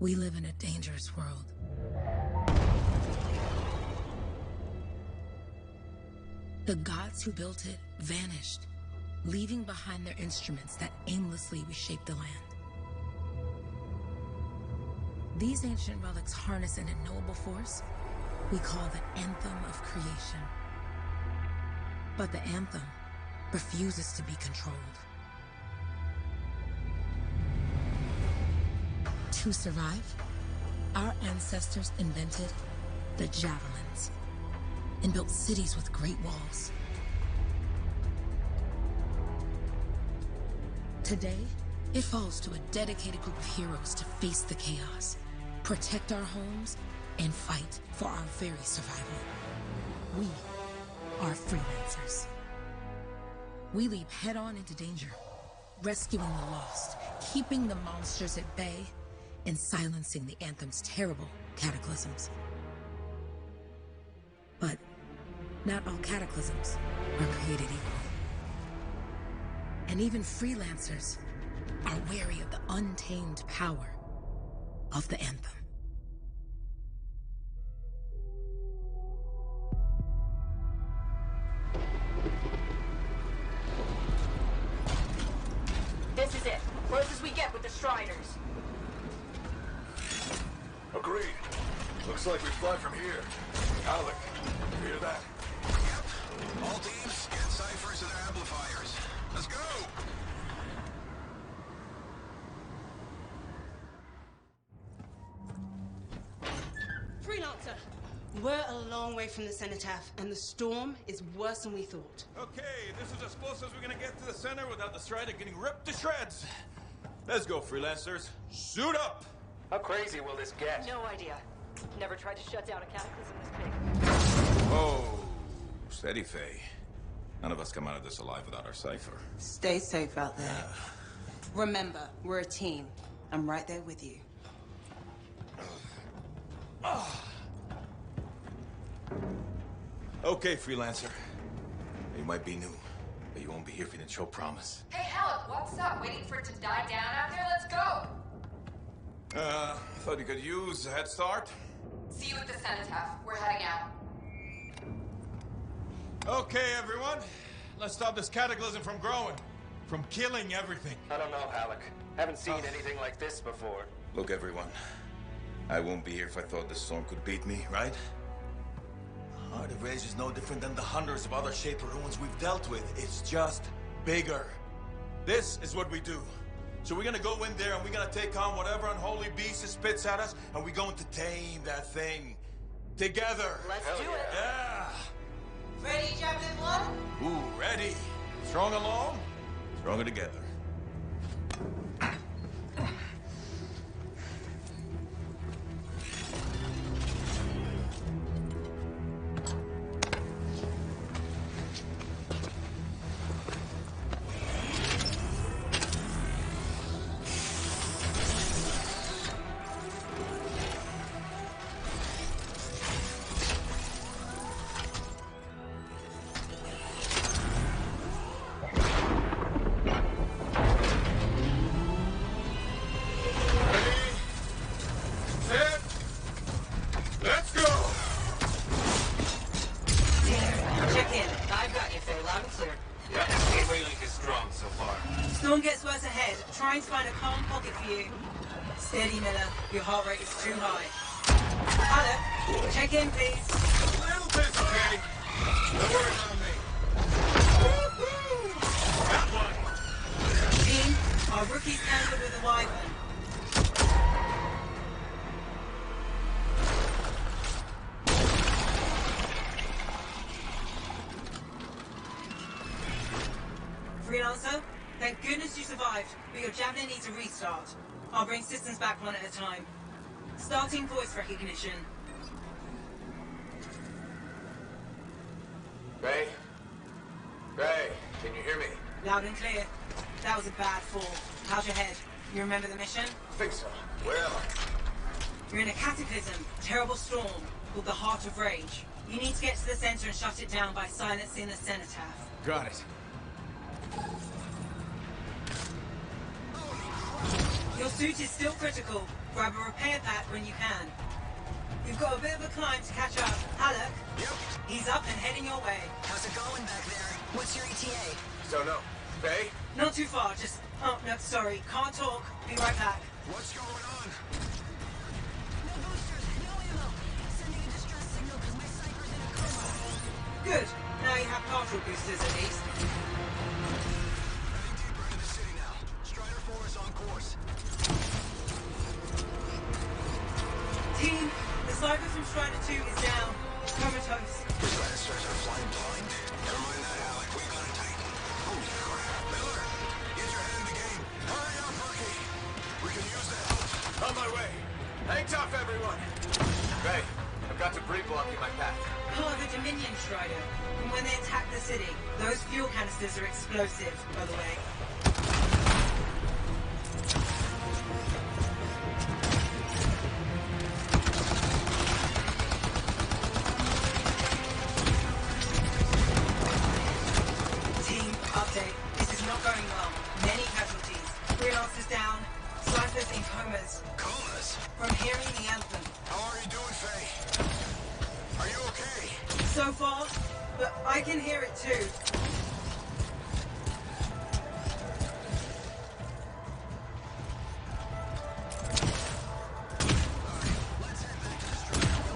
We live in a dangerous world. The gods who built it vanished, leaving behind their instruments that aimlessly reshaped the land. These ancient relics harness an unknowable force we call the Anthem of Creation. But the Anthem refuses to be controlled. To survive, our ancestors invented the javelins and built cities with great walls. Today, it falls to a dedicated group of heroes to face the chaos, protect our homes, and fight for our very survival. We are freelancers. We leap head-on into danger, rescuing the lost, keeping the monsters at bay, and silencing the Anthem's terrible cataclysms. But not all cataclysms are created equal. And even freelancers are wary of the untamed power of the Anthem. This is it. Close as we get with the Striders. Agreed. Looks like we fly from here. Alec, you hear that? Yep. All teams, get ciphers to their amplifiers. Let's go! Freelancer! We're a long way from the cenotaph, and the storm is worse than we thought. Okay, this is as close as we're gonna get to the center without the Strider getting ripped to shreds. Let's go, freelancers. Suit up! How crazy will this get? No idea. Never tried to shut down a cataclysm this big. Oh, steady, Faye. None of us come out of this alive without our cipher. Stay safe out there. Remember, we're a team. I'm right there with you. Okay, freelancer. You might be new, but you won't be here if you didn't show promise. Hey, Alec, what's up? Waiting for it to die down out here? Let's go! Thought you could use a head start. See you at the cenotaph. We're heading out. Okay, everyone. Let's stop this cataclysm from growing. From killing everything. I don't know, Alec. Haven't seen anything like this before. Look, everyone. I won't be here if I thought this storm could beat me, right? Heart of Rage is no different than the hundreds of other Shaper ruins we've dealt with. It's just bigger. This is what we do. So we're gonna go in there and we're gonna take on whatever unholy beast it spits at us, and we're going to tame that thing. Together. Let's do it. Yeah. Ready, Javelin 1? Ooh, ready. Strong alone, stronger together. Steady, Miller. Your heart rate is too high. Alec, check in, please. A little bit, okay? Don't worry about me. That one. Team, our rookie's anchored with a wyvern. Freelancer, thank goodness you survived, but your Javelin needs a restart. I'll bring systems back one at a time. Starting voice recognition. Ray? Ray, can you hear me? Loud and clear. That was a bad fall. How's your head? You remember the mission? I think so. Where am I? You're in a cataclysm, a terrible storm, called the Heart of Rage. You need to get to the center and shut it down by silencing the cenotaph. Got it. Your suit is still critical. Grab a repair pack when you can. You've got a bit of a climb to catch up. Alec? Yep. He's up and heading your way. How's it going back there? What's your ETA? Don't know. Faye? Not too far, just... Oh, no, sorry. Can't talk. Be right back. What's going on? No boosters, no ammo. Sending a distress signal because my sniper's in a coma. Good. Now you have partial boosters at least. Heading deeper into the city now. Strider 4 is on course. Team, the sniper from Strider 2 is down. Comatose. The Lannisters are flying blind. Never mind that, Alec. We got a Titan. Holy crap. Miller, get your head in the game. Hurry up, rookie. We can use the help. On my way. Hang tough, everyone. Faye, I've got debris blocking my path. Part of a Dominion Strider. And when they attack the city, those fuel canisters are explosive, by the way. Team, update. This is not going well. Many casualties. Freelancers down. Snipers in comas. Comas? From hearing the anthem. How are you doing, Faye? Are you okay? So far, but I can hear it too.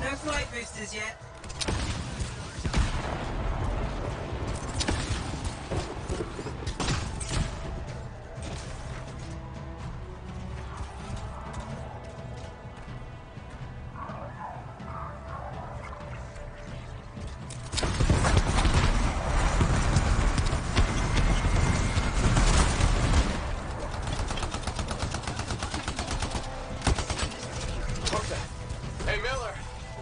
No flight boosters yet. Okay. Hey, Miller.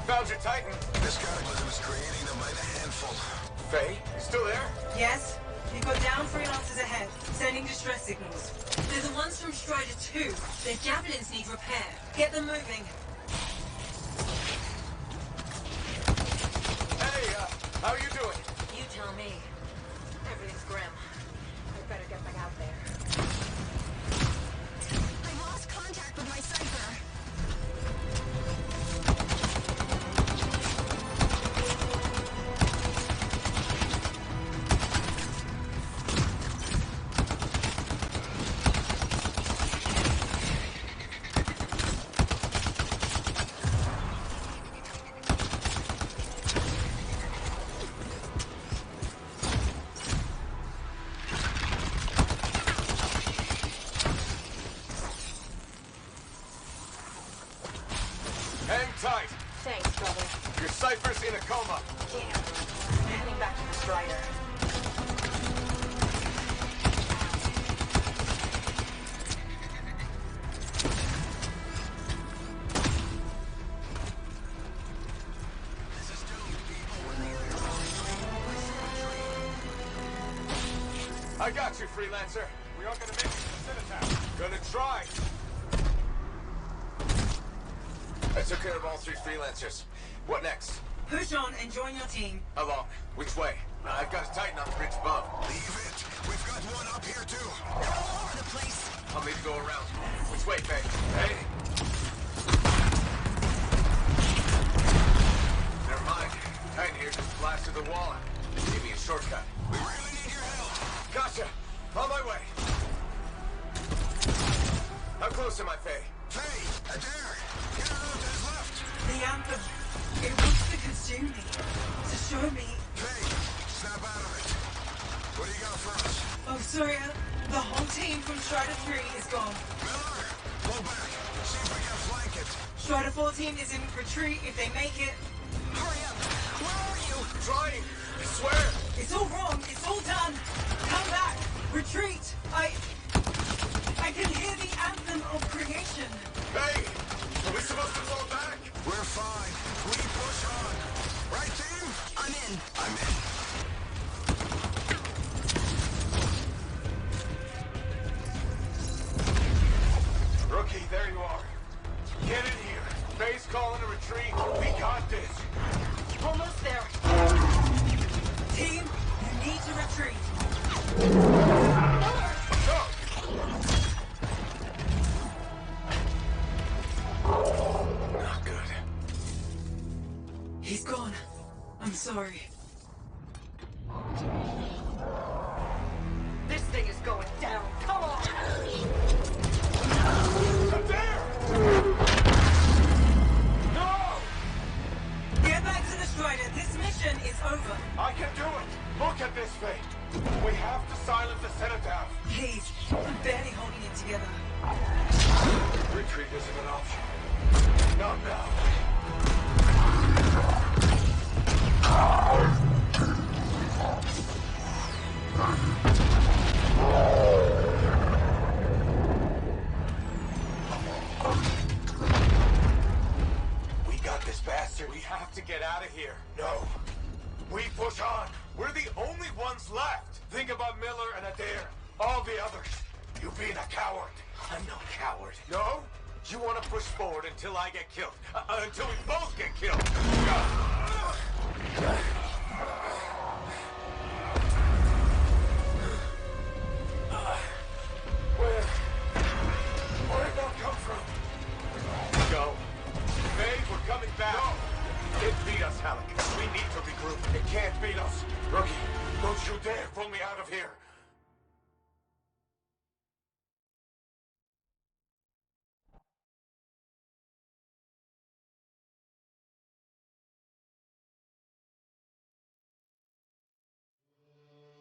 Found your Titan. This cataclysm is creating them by the handful. Faye, you still there? Yes, you've got down freelancers ahead, sending distress signals. They're the ones from Strider 2. Their javelins need repair. Get them moving. Hey, how you doing? You tell me. Everything's grim. I better get back out there. I lost contact with my sniper. Hang tight. Thanks, brother. Your cipher's in a coma. Damn. I'm heading back to the Strider. This is doomed, people. I got you, freelancer. We aren't gonna make it to the Citadel. Gonna try. I took care of all 3 freelancers. What next? Push on and join your team. How long? Which way? I've got a Titan on the bridge above. Leave it. We've got one up here, too. They're all over the place. I'll need to go around. Which way, Faye? Hey? Never mind. Titan here just blasted the wall out. Give me a shortcut. We really need your help. Gotcha. On my way. How close am I, Faye? Faye, Adair, get her out to his left. The anthem. It wants to consume me. To show me. Faye, snap out of it. What do you got for us? Oh, sorry. The whole team from Strider 3 is gone. Miller, pull back. See if we can flank it. Strider 14 is in retreat if they make it. Hurry up. Where are you? Trying. I swear. It's all wrong. It's all done. Come back. Retreat. I can hear the anthem of creation. Hey, are we supposed to fall back? We're fine. We push on. Right, team? I'm in. I'm in. Rookie, there you are. Get in here. Faye's calling a retreat. We got this. Almost there. Team, you need to retreat. Go! Please, I'm barely holding it together. Retreat isn't an option. Not now. We got this bastard. We have to get out of here. No. We push on. We're the only ones left. Think about Miller and Adair. All the others. You being a coward. I'm no coward. No? You want to push forward until I get killed. Until we both get killed. Where'd that come from? Go. Babe, we're coming back. No. It beat us, Halleck. We need to regroup. It can't beat us. Rookie, don't you dare pull me out of here.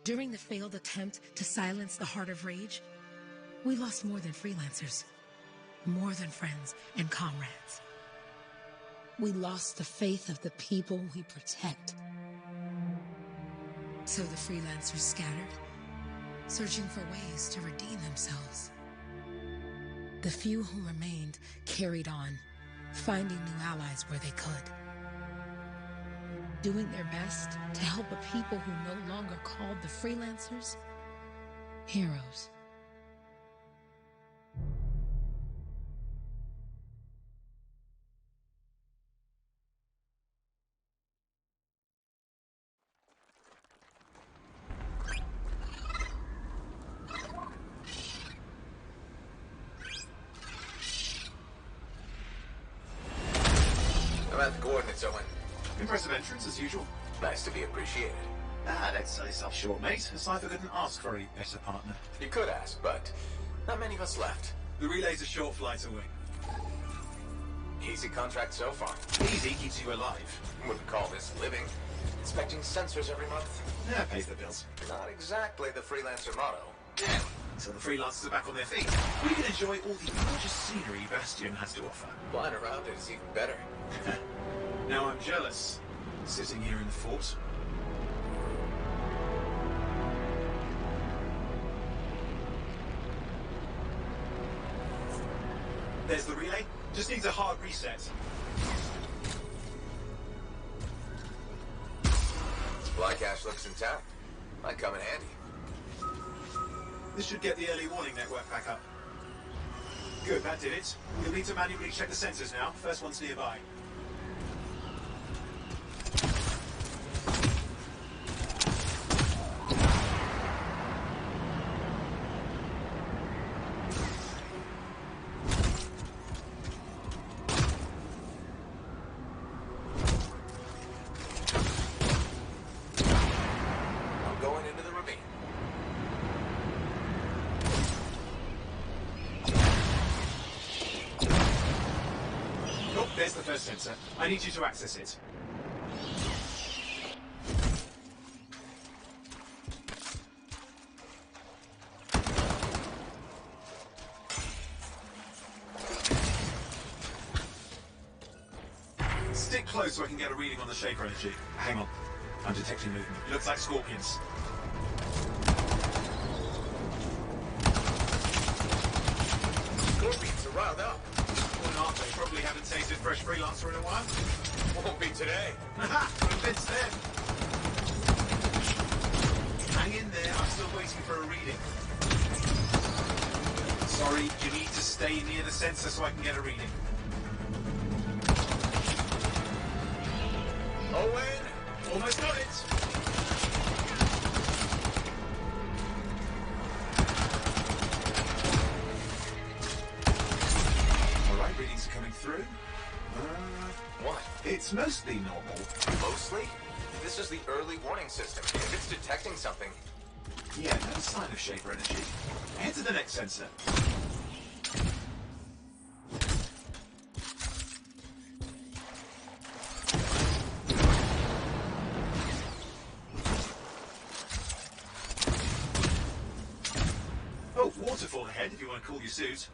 During the failed attempt to silence the Heart of Rage, we lost more than freelancers, more than friends and comrades. We lost the faith of the people we protect. So the freelancers scattered, searching for ways to redeem themselves. The few who remained carried on, finding new allies where they could. Doing their best to help a people who no longer called the freelancers heroes. I'm at the coordinates, Owen. Impressive entrance, as usual. Nice to be appreciated. Let's say so. Sure, mate. Cypher couldn't ask for a better partner. You could ask, but not many of us left. The relay's a short flight away. Easy contract so far. Easy keeps you alive. Wouldn't call this living. Inspecting sensors every month. Yeah, pays the bills. Not exactly the freelancer motto. Until the freelancers are back on their feet, we can enjoy all the gorgeous scenery Bastion has to offer. Flying around it is even better. Now I'm jealous, sitting here in the fort. There's the relay. Just needs a hard reset. Supply cache looks intact. Might come in handy. This should get the early warning network back up. Good, that did it. You'll need to manually check the sensors now. First one's nearby. I'm going into the ravine. Oh, there's the first sensor. I need you to access it. Stick close so I can get a reading on the shaper energy. Hang on. I'm detecting movement. Looks like scorpions. Scorpions are riled up. Well, aren't they? Probably haven't tasted fresh freelancer in a while. Won't be today. Haha! Convinced them. Hang in there. I'm still waiting for a reading. Sorry, you need to stay near the sensor so I can get a reading. Owen! Almost got it. All right, readings are coming through. What? It's mostly normal. Mostly? This is the early warning system. If it's detecting something... Yeah, no sign of shaper energy. Head to the next sensor. Waterfall ahead if you want to cool your suit.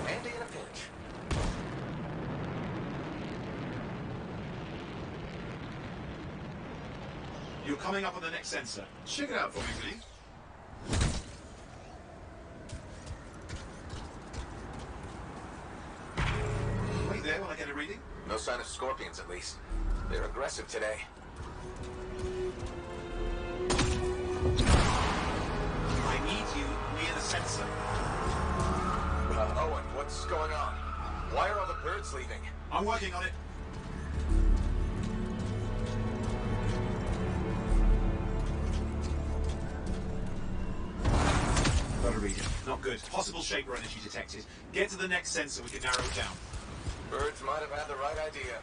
Andy in a pinch. You're coming up on the next sensor. Check it out for me, will you? Wait there while I get a reading. No sign of scorpions, at least. They're aggressive today. I need you near the sensor. Owen, what's going on? Why are all the birds leaving? I'm working on it. Got a reading. Not good. Possible shaper energy detected. Get to the next sensor, we can narrow it down. Birds might have had the right idea.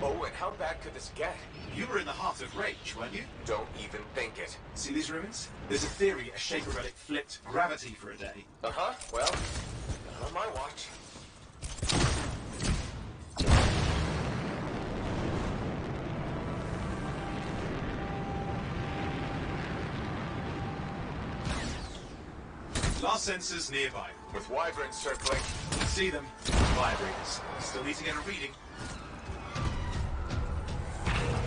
Owen, how bad could this get? You were in the heart of rage, weren't you? Don't even think it. See these ruins? There's a theory a shaper relic flipped gravity for a day. Uh-huh. Well, not on my watch. Last sensors nearby. With wyverns circling. See them. Vibrators. Still need to get a reading.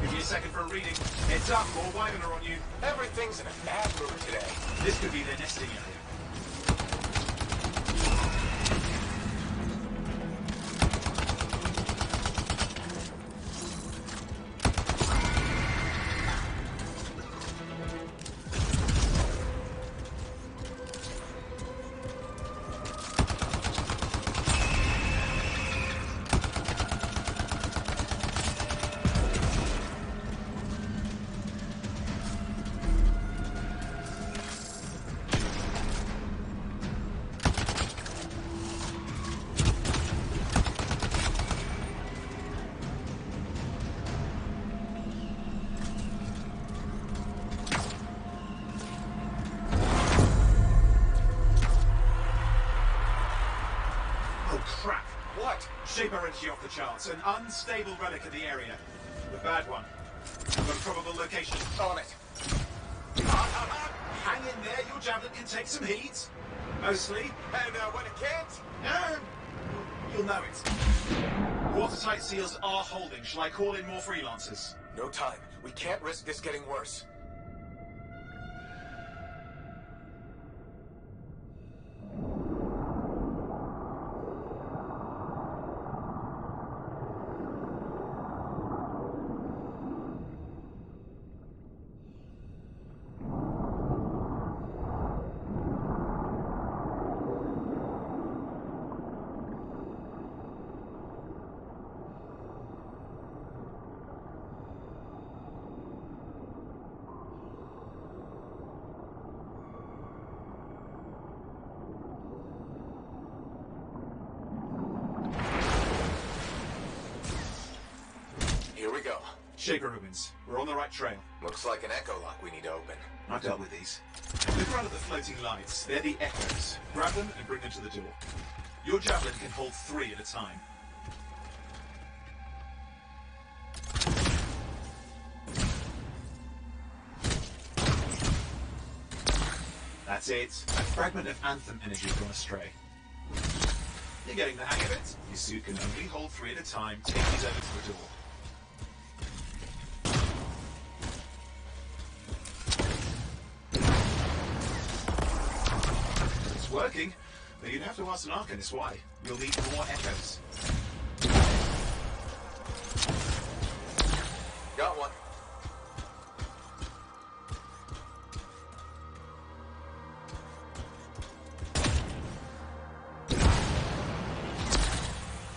Give me a second for a reading. Heads up, more wyvern are on you. Everything's in a bad mood today. This could be their nesting area. Crap! What? Shaper energy off the charts. An unstable relic in the area. The bad one. Got a probable location. On it. Hang in there, your javelin can take some heat. Mostly. And when it can't? You'll know it. Watertight seals are holding. Shall I call in more freelancers? No time. We can't risk this getting worse. Here we go. Shaper ruins. We're on the right trail. Looks like an echo lock we need to open. I've dealt with these. Look around at the floating lights. They're the echoes. Grab them and bring them to the door. Your javelin can hold 3 at a time. That's it. A fragment of Anthem energy has gone astray. You're getting the hang of it. Your suit can only hold 3 at a time. Take these over to the door. It's working, but you'd have to ask an Arcanist why. You'll need more echoes. Got one.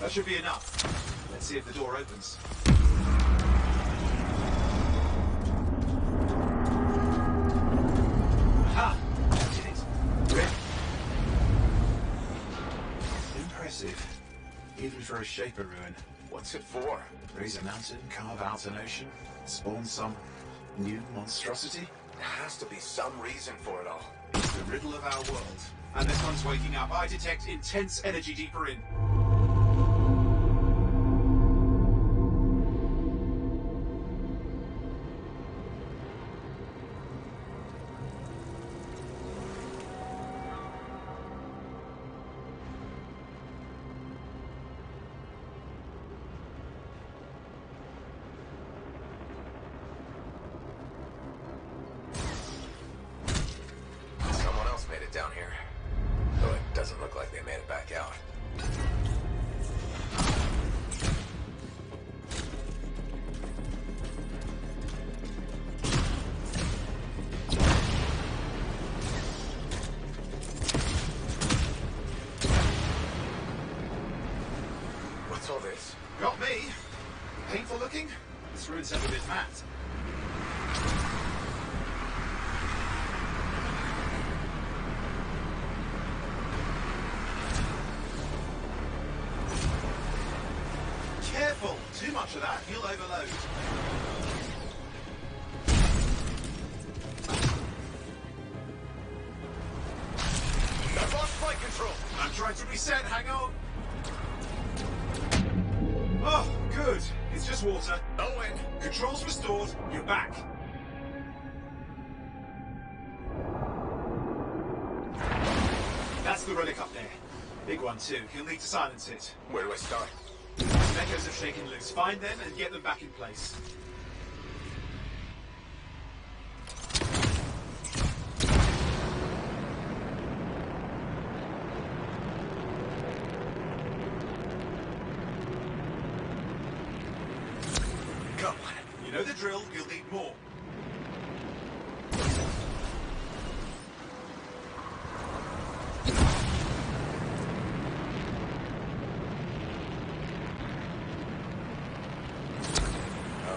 That should be enough. Let's see if the door opens. Aha! That did it. Rip. Impressive. Even for a Shaper ruin. What's it for? Raise a mountain, carve out an ocean, spawn some new monstrosity? has to be some reason for it all. It's the riddle of our world. And this one's waking up. I detect intense energy deeper in. Someone else made it down here. Though it doesn't look like they made it back out. What's all this? Got me. Painful looking? This room's ever been matte. Careful! Too much of that, you'll overload. I've lost flight control! I'm trying to reset, hang on. Oh, good. It's just water. Owen! Controls restored, you're back. That's the relic up there. Big one too, he'll need to silence it. Where do I start? Some echoes have shaken loose. Find them and get them back in place. Come on. You know the drill, you'll need more.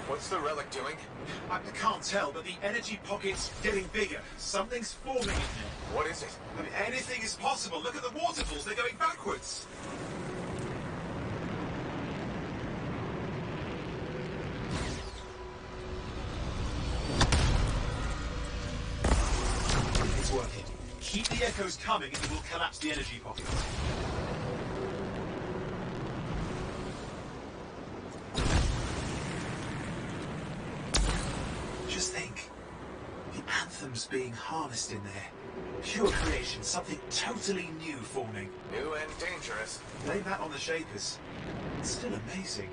What's the relic doing? I can't tell, but the energy pocket's getting bigger. Something's forming in there. What is it? I mean, anything is possible. Look at the waterfalls, they're going backwards. It's working. Keep the echoes coming and it will collapse the energy pocket. Just think. The Anthem's being harnessed in there. Pure creation, something totally new forming. New and dangerous. Blame that on the Shapers. It's still amazing.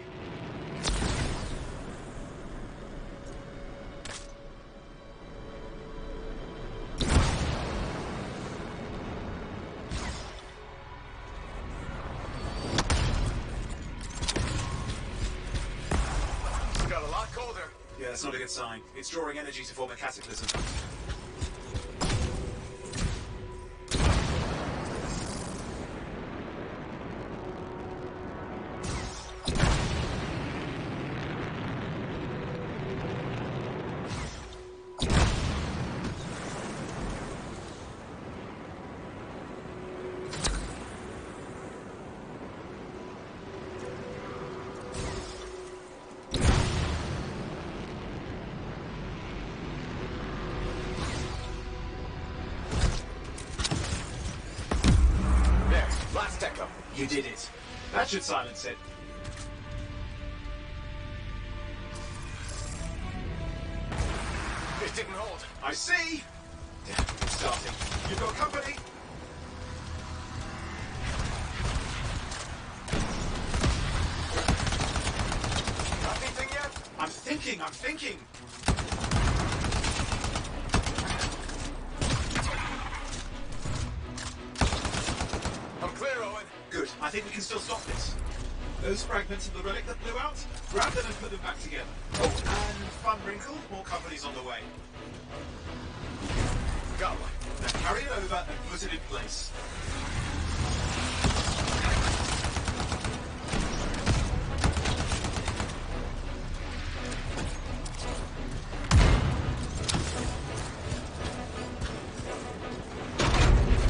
It's got a lot colder. Yeah, that's not a good sign. It's drawing energy to form a cataclysm. Last echo. You did it. That should silence it. It didn't hold. I see! Damn, it's starting. You've got company! Got anything yet? I'm thinking! I'm clear, Owen. Good. I think we can still stop this. Those fragments of the relic that blew out, grab them and put them back together. Oh, and fun wrinkle, more company's on the way. Got one. Now carry it over and put it in place.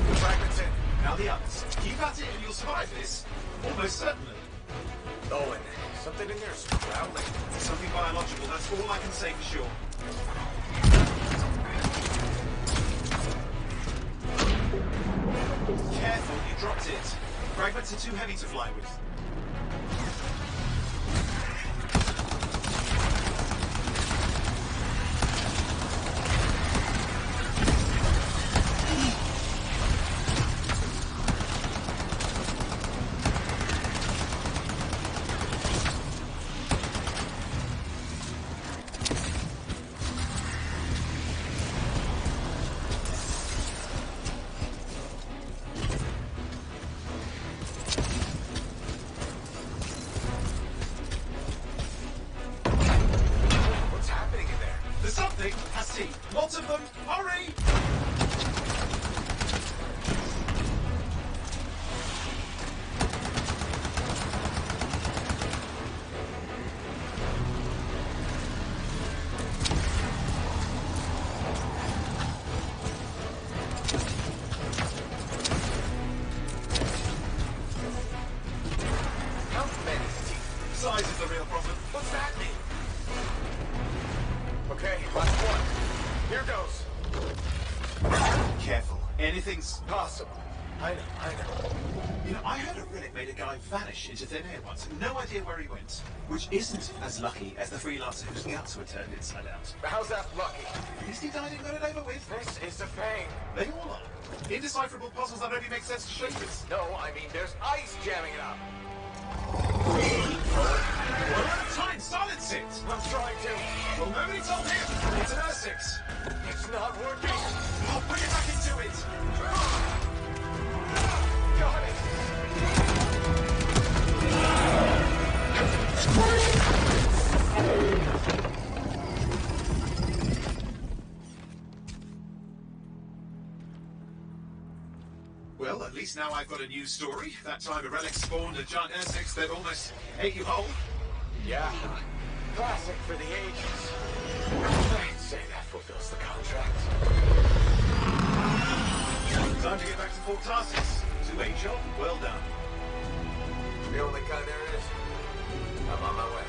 The fragment's in. Now the others. Keep at it and you'll survive this. Almost certainly. Owen, something in there's growling. Something biological, that's all I can say for sure. are too heavy to fly with. Lots of them! Hurry! How many teeth? Size is the real problem. What's that mean? Okay, last one. Here goes. Careful. Anything's... Possible. I know. You know, I heard a relic made a guy vanish into thin air once. No idea where he went. Which isn't as lucky as the freelancer whose guts were turned inside out. How's that lucky? At least he died and got it over with. This is a pain. They all are. Indecipherable puzzles that only make sense to shapers. No, I mean there's ice jamming it up. We're out of time. Silence it. I'm trying to. Well, nobody told him. It's an R6. It's not working. I'll put it back into it. Got it. Well, at least now I've got a new story. That time a relic spawned a giant R6 that almost ate you whole. Yeah. Classic for the ages. I'd say that fulfills the contract. Time to get back to full tasks. To a job well done. The only kind there is. I'm on my way.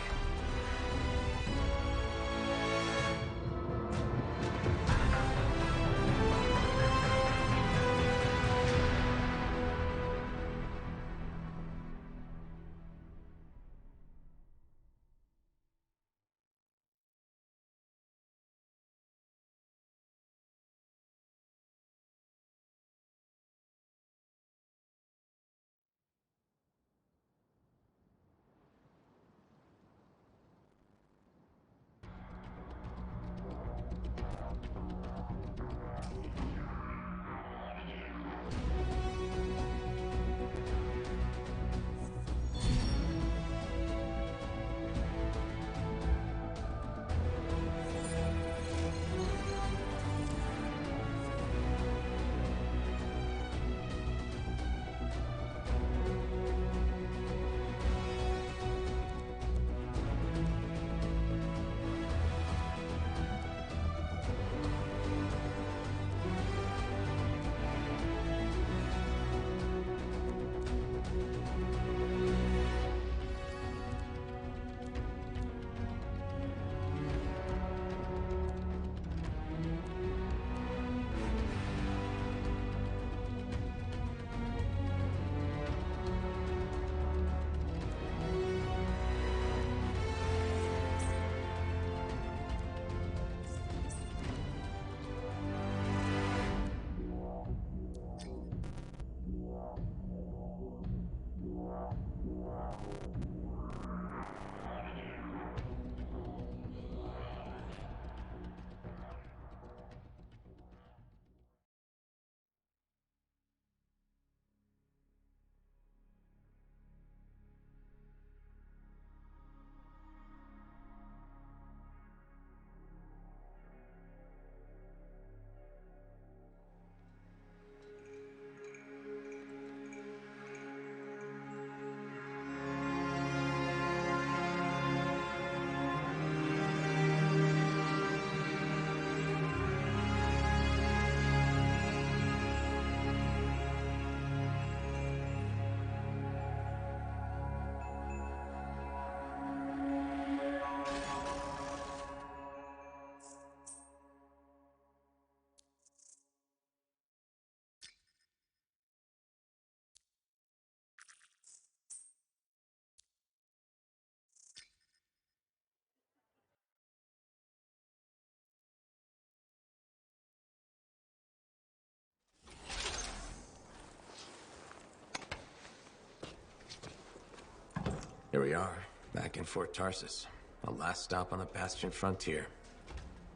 Here we are, back in Fort Tarsus. The last stop on the Bastion frontier.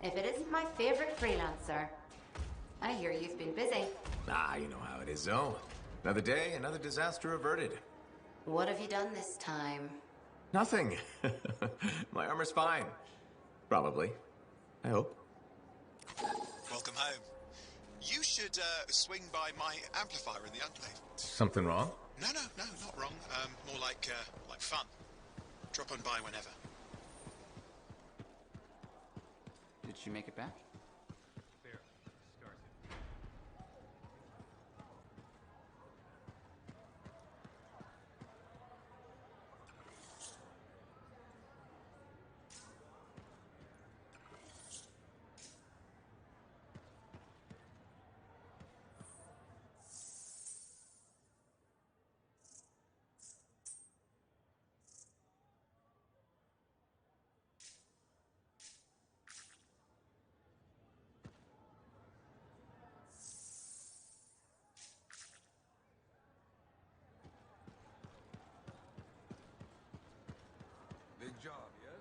If it isn't my favorite freelancer. I hear you've been busy. Ah, you know how it is, though. Another day, another disaster averted. What have you done this time? Nothing. My armor's fine. Probably. I hope. Welcome home. You should swing by my amplifier in the Enclave. Something wrong? No, not wrong. More like fun. Drop on by whenever. Did she make it back? Big job, yes?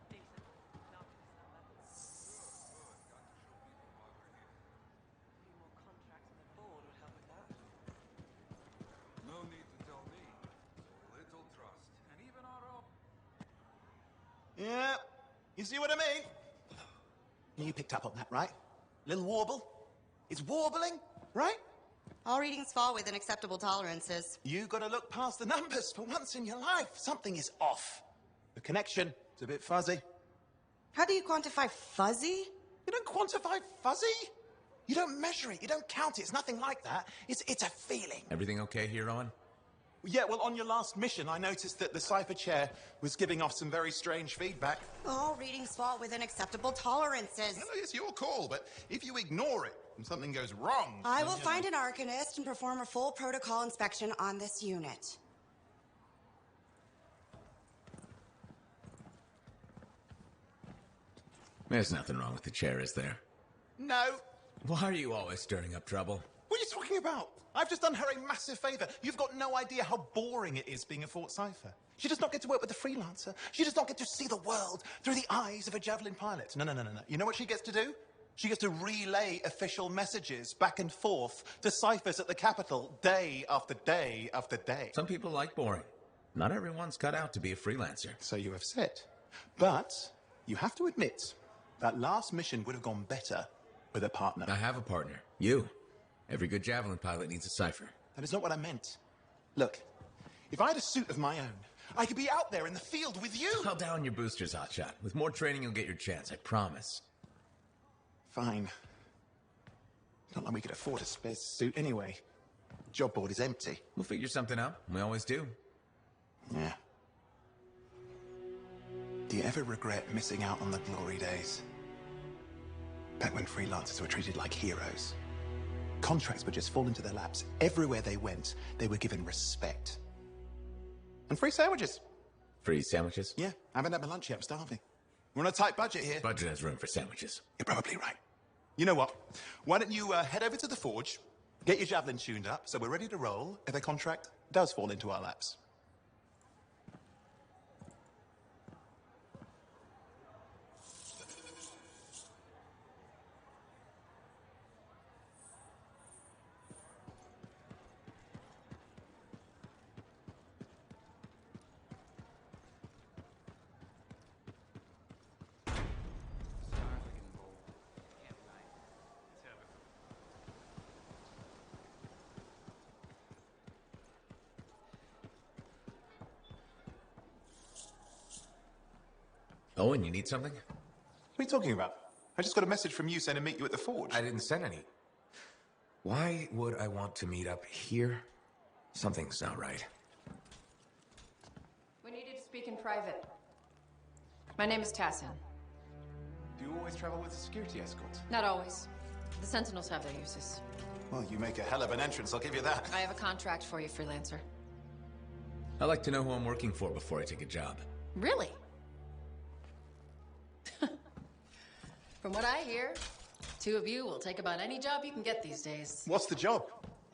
Decent. Not December. Good. Got to show people why we're here. A few more contracts on the board would help with that. No need to tell me. So little trust. And even our own. Yeah, you see what I mean? You picked up on that, right? Little warble. It's warbling, right? All readings fall within acceptable tolerances. You gotta look past the numbers for once in your life. Something is off. The connection is a bit fuzzy. How do you quantify fuzzy? You don't quantify fuzzy. You don't measure it. You don't count it. It's nothing like that. It's a feeling. Everything okay here, Owen? Yeah, well, on your last mission, I noticed that the cipher chair was giving off some very strange feedback. All readings fall within acceptable tolerances. No, it's your call, but if you ignore it and something goes wrong... I will find an arcanist and perform a full protocol inspection on this unit. There's nothing wrong with the chair, is there? No. Why are you always stirring up trouble? What are you talking about? I've just done her a massive favor. You've got no idea how boring it is being a Fort Cipher. She does not get to work with a freelancer. She does not get to see the world through the eyes of a Javelin pilot. No. You know what she gets to do? She gets to relay official messages back and forth to ciphers at the Capitol day after day after day. Some people like boring. Not everyone's cut out to be a freelancer. So you have said. But you have to admit, that last mission would have gone better with a partner. I have a partner. You. Every good Javelin pilot needs a cipher. That is not what I meant. Look, if I had a suit of my own, I could be out there in the field with you. I'll down your boosters, hotshot. With more training, you'll get your chance, I promise. Fine. Not like we could afford a spare suit anyway. Job board is empty. We'll figure something out. We always do. Yeah. Do you ever regret missing out on the glory days? Back when freelancers were treated like heroes. Contracts would just fall into their laps. Everywhere they went, they were given respect. And free sandwiches. Free sandwiches? Yeah, I haven't had my lunch yet. I'm starving. We're on a tight budget here. Budget has room for sandwiches. You're probably right. You know what? Why don't you head over to the forge, get your Javelin tuned up, so we're ready to roll if a contract does fall into our laps. Owen, you need something? What are you talking about? I just got a message from you saying to meet you at the forge. I didn't send any. Why would I want to meet up here? Something's not right. We needed to speak in private. My name is Tassin. Do you always travel with a security escort? Not always. The Sentinels have their uses. Well, you make a hell of an entrance, I'll give you that. I have a contract for you, freelancer. I like to know who I'm working for before I take a job. Really? From what I hear, two of you will take about any job you can get these days. What's the job?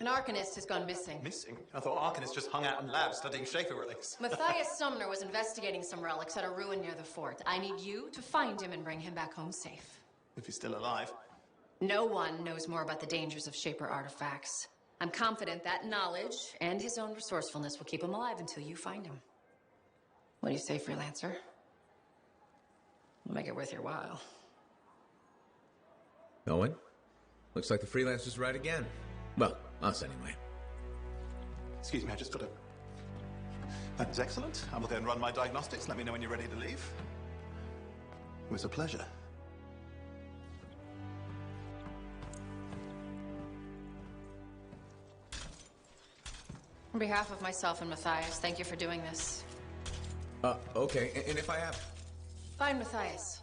An Arcanist has gone missing. Missing? I thought Arcanists just hung out in labs studying Shaper relics. Matthias Sumner was investigating some relics at a ruin near the fort. I need you to find him and bring him back home safe. If he's still alive. No one knows more about the dangers of Shaper artifacts. I'm confident that knowledge and his own resourcefulness will keep him alive until you find him. What do you say, freelancer? We'll make it worth your while. Owen? Looks like the freelancer's right again. Well, us anyway. Excuse me, I just got to... That was excellent. I will go and run my diagnostics. Let me know when you're ready to leave. It was a pleasure. On behalf of myself and Matthias, thank you for doing this. Okay. And if I have... Find Matthias.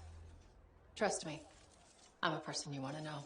Trust me. I'm a person you want to know.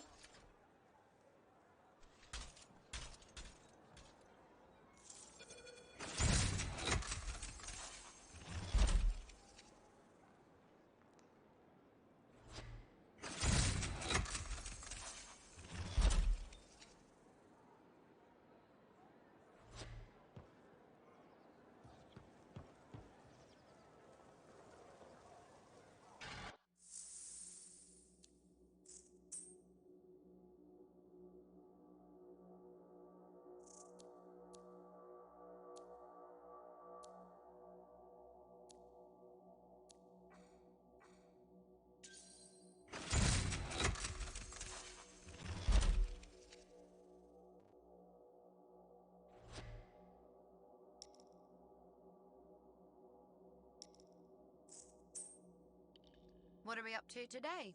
What are we up to today?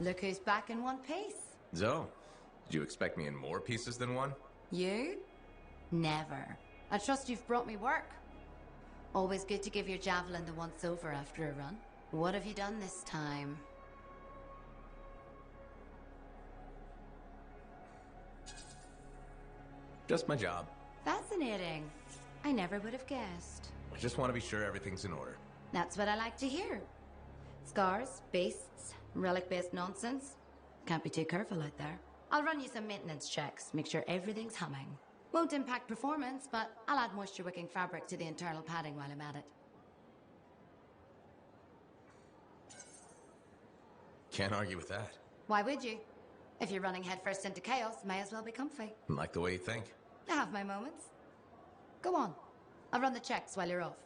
Look who's back in one piece. Zoe, did you expect me in more pieces than one? You? Never. I trust you've brought me work. Always good to give your javelin the once-over after a run. What have you done this time? Just my job. Fascinating. I never would have guessed. I just want to be sure everything's in order. That's what I like to hear. Scars, beasts, relic-based nonsense. Can't be too careful out there. I'll run you some maintenance checks, make sure everything's humming. Won't impact performance, but I'll add moisture-wicking fabric to the internal padding while I'm at it. Can't argue with that. Why would you? If you're running headfirst into chaos, may as well be comfy. Like the way you think. I have my moments. Go on. I'll run the checks while you're off.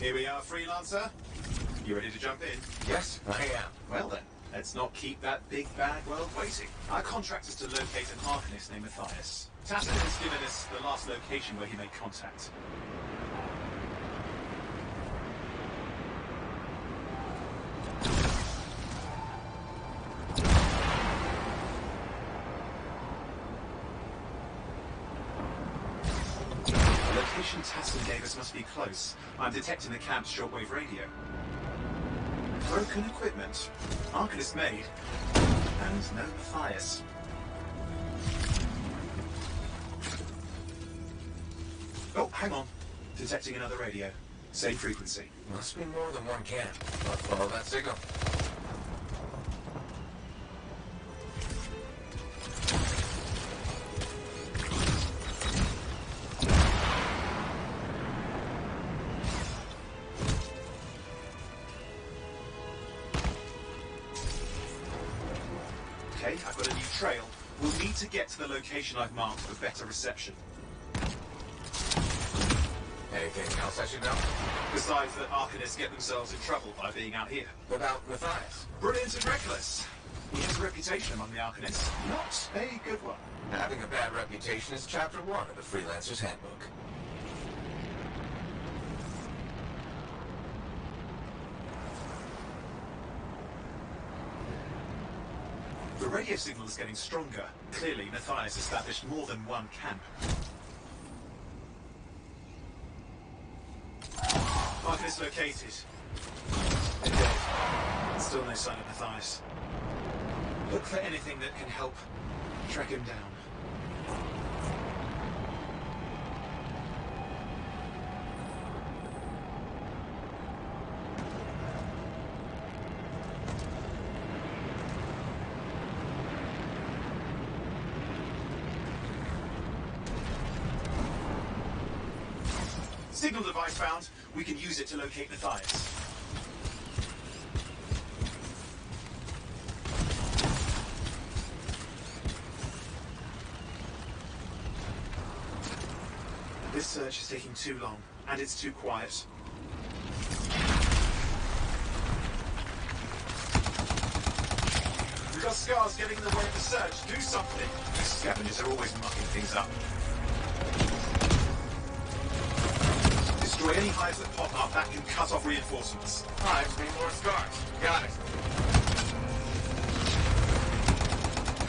Here we are, Freelancer. You ready to jump in? Yes, I am. Well then, let's not keep that big bad world waiting. Our contract is to locate an Arcanist named Matthias. Tassin has given us the last location where he made contact. The location Tassin gave us must be close. I'm detecting the camp's shortwave radio. Broken equipment, Arcanist made, and no Matthias. Oh, hang on. Detecting another radio. Same frequency. Must be more than one camp. I'll follow that signal. Okay, I've got a new trail. We'll need to get to the location I've marked for better reception. Anything else I should know? Besides that Arcanists get themselves in trouble by being out here. Without Matthias? Brilliant and reckless. He has a reputation among the Arcanists. Not a good one. Having a bad reputation is chapter 1 of the Freelancer's Handbook. The radio signal is getting stronger. Clearly, Matthias established more than one camp. Arcanist located. They're dead. Still no sign of Matthias. Look for anything that can help track him down. Signal device found. We can use it to locate Matthias. search is taking too long, and it's too quiet. We've got scars getting in the way of the search. Do something. These scavengers are always mucking things up. Destroy any hives that pop up. That can cut off reinforcements. Hives mean more scars. Got it.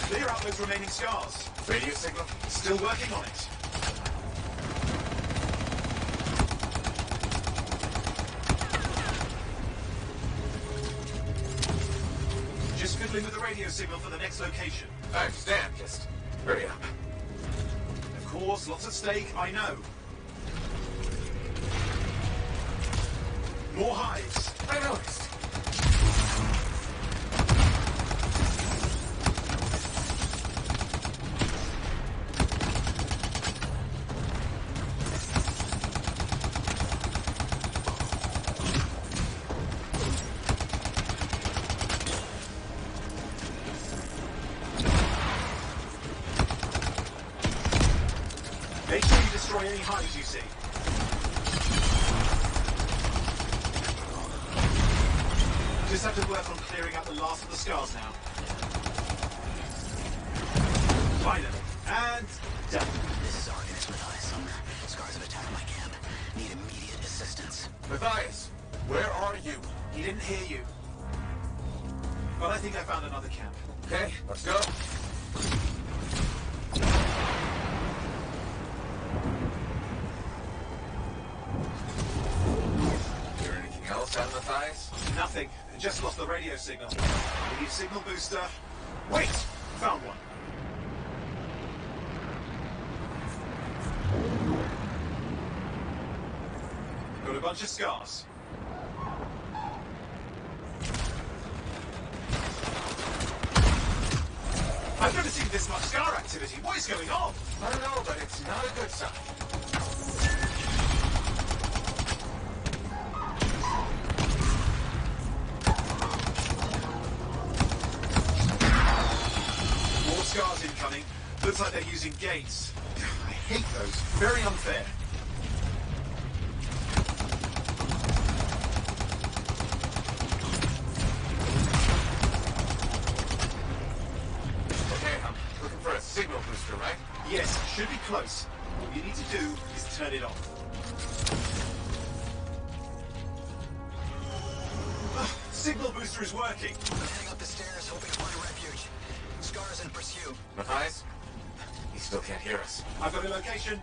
Clear out those remaining scars. Radio signal? Still working on it. Just fiddling with the radio signal for the next location. I understand. Just hurry up. Of course, lots at stake, I know. More hives. I noticed. Make sure you destroy any hives you see. Just have to work on clearing out the last of the scars now. Finally. And done. This is Organist Matthias Sumner. Scars have attacked my camp. Need immediate assistance. Matthias, where are you? He didn't hear you. But I think I found another camp. Okay, let's go. Hear anything else out of Matthias? Nothing. I just lost the radio signal. We need signal booster. Wait! Found one. Got a bunch of scars. I've never seen this much scar activity. What is going on? I don't know, but it's not a good sign. More scars incoming. Looks like they're using gates. I hate those. Very unfair. Signal booster, right? Yes, should be close. All you need to do is turn it off. Signal booster is working. I'm heading up the stairs, hoping to find refuge. Scars in pursuit. Matthias? He still can't hear us. I've got a location.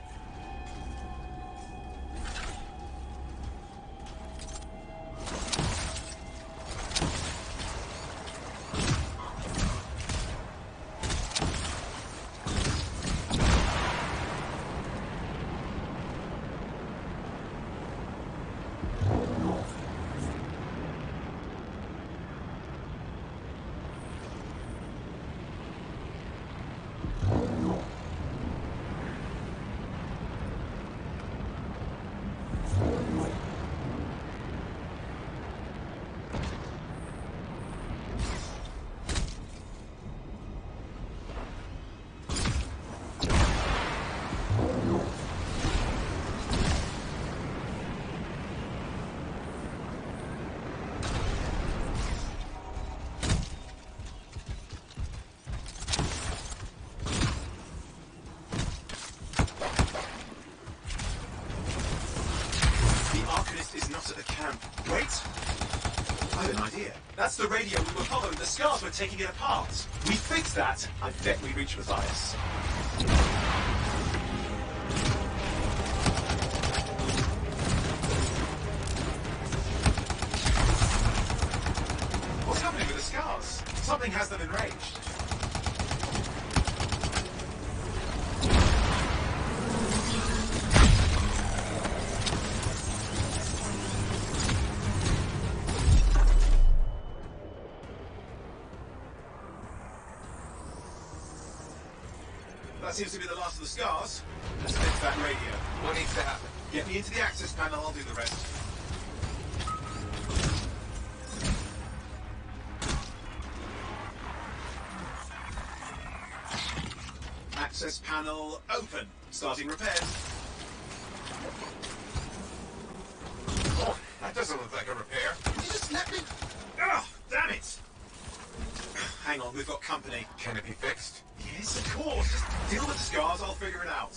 That's the radio we were following. The scars were taking it apart. We fixed that. I bet we reached Matthias. What's happening with the scars? Something has them enraged. That seems to be the last of the scars. Let's fix that radio. What needs to happen? Get me into the access panel, I'll do the rest. Access panel open. Starting repairs. Doesn't look like a repair. You just let me... Oh, damn it! Hang on, we've got company. Can it be fixed? Yes, of course. Just deal with the scars, I'll figure it out.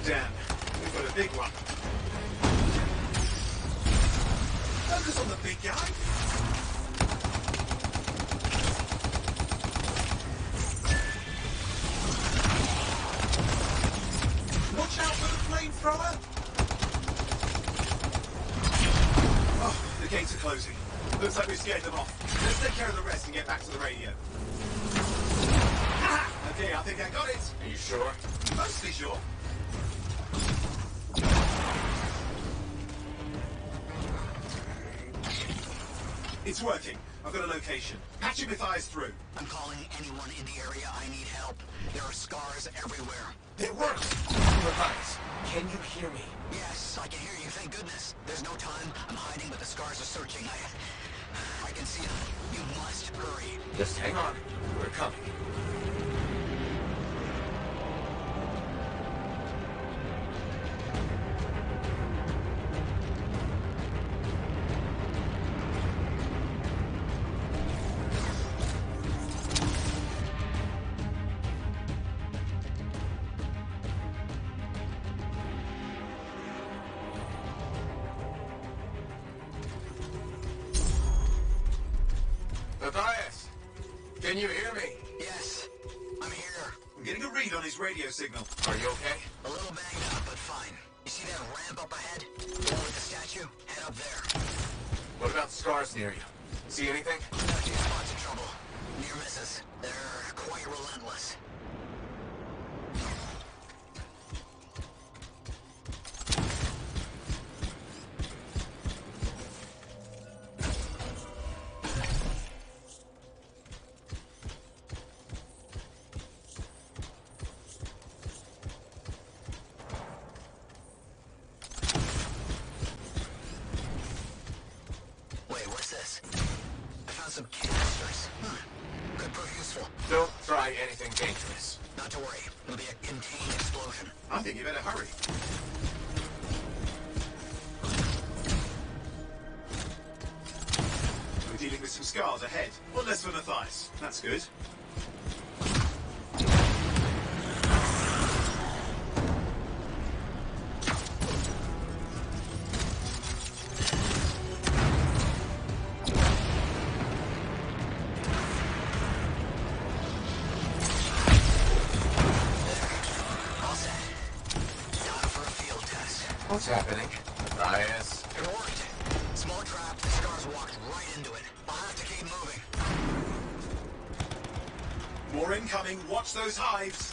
Damn, we've got a big one. Focus on the big guy. Watch out for the flamethrower. Oh, the gates are closing. Looks like we scared them off. Let's take care of the rest and get back to the radio. Okay, I think I got it. Are you sure? Mostly sure. It's working. I've got a location. Patch Matthias through. I'm calling anyone in the area. I need help. There are scars everywhere. It works! Matthias, can you hear me? Yes, I can hear you, thank goodness. There's no time. I'm hiding, but the scars are searching. I can see them. You must hurry. Just hang on. We're coming. Matthias, can you hear me? Yes, I'm here. I'm getting a read on his radio signal. Are you okay? A little banged up, but fine. You see that ramp up ahead? The one with the statue? Head up there. What about scars near you? See anything? Got a few spots of trouble. Near misses. They're quite relentless. Wait, what's this? I found some canisters. Could prove useful. Don't try anything dangerous. Not to worry. It'll be a contained explosion. I think you better hurry. We're dealing with some scars ahead. One less for Matthias. That's good. What's happening? Matthias. It worked. Small trap, the scars walked right into it. I'll have to keep moving. More incoming. Watch those hives.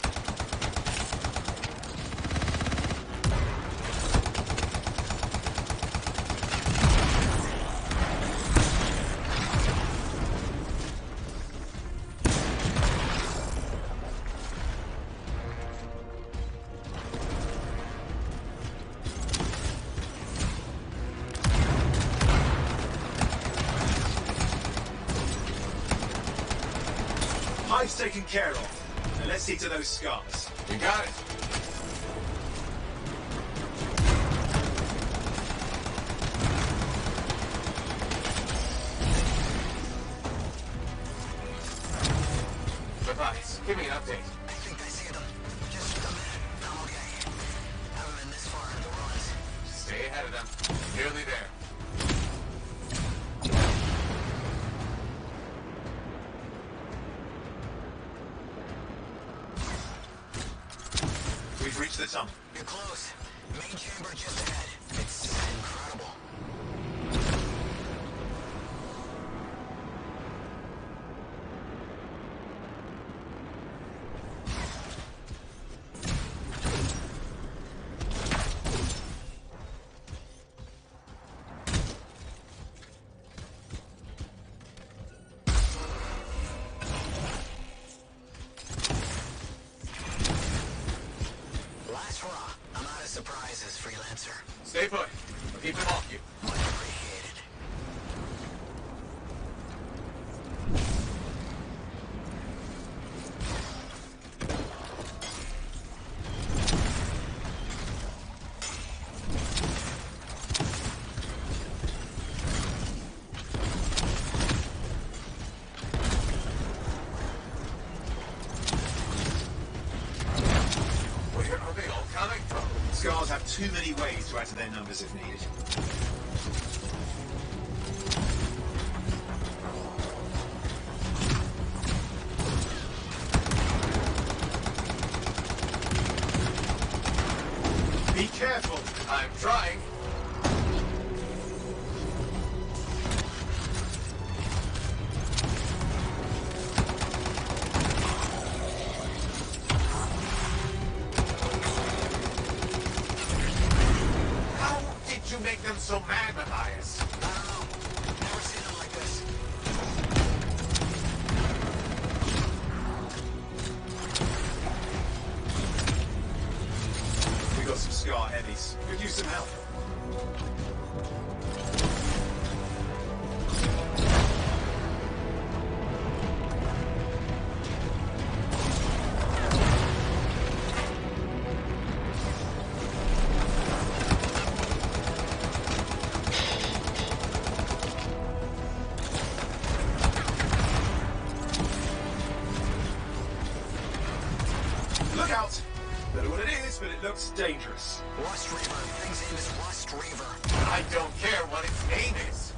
Hive's taken care of. Now let's see to those scars. You got it. Matthias, give me an update. I think I see them. Just a minute. I'm okay. Haven't been this far in the runs. Stay ahead of them. Nearly there. We've reached the tunnel. You're close. Main chamber just ahead. It's incredible. Hurrah. I'm out of surprises, freelancer. Stay put. I'll keep them off you. Much appreciated. Where are they all coming from? Scars have too many ways to add to their numbers if needed. Be careful. I'm trying. How did you make them so mad, Matthias? I don't know. Never seen them like this. We got some Scar heavies. Could use some help. Look out! Don't know what it is, but it looks dangerous. Rust Reaver. Thing's name is Rust Reaver. I don't care what its name is.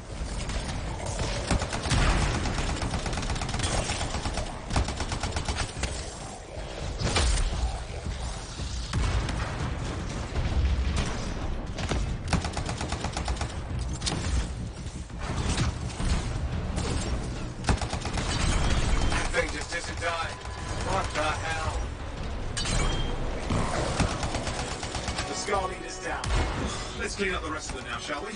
That thing just isn't dying. What the hell? The Scar leader's down. Let's clean up the rest of them now, shall we?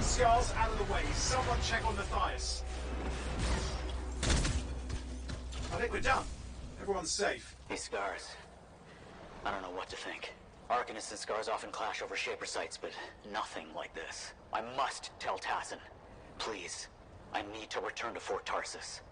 Scar's out of the way. Someone check on Matthias. I think we're done. Everyone's safe. These scars. I don't know what to think. Arcanists and scars often clash over Shaper sites, but nothing like this. I must tell Tassin. Please. I need to return to Fort Tarsus.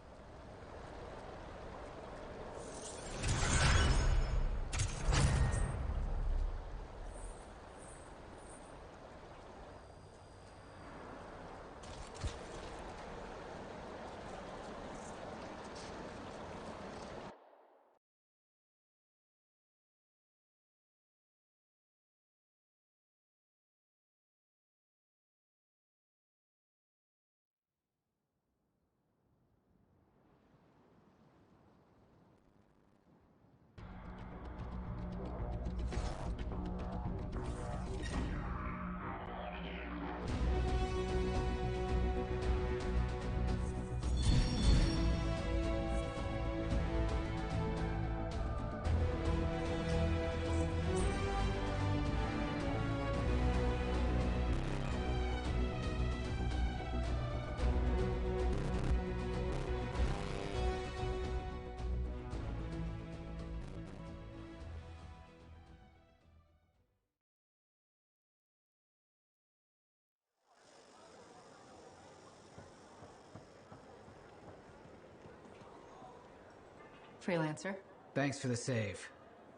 Freelancer. Thanks for the save.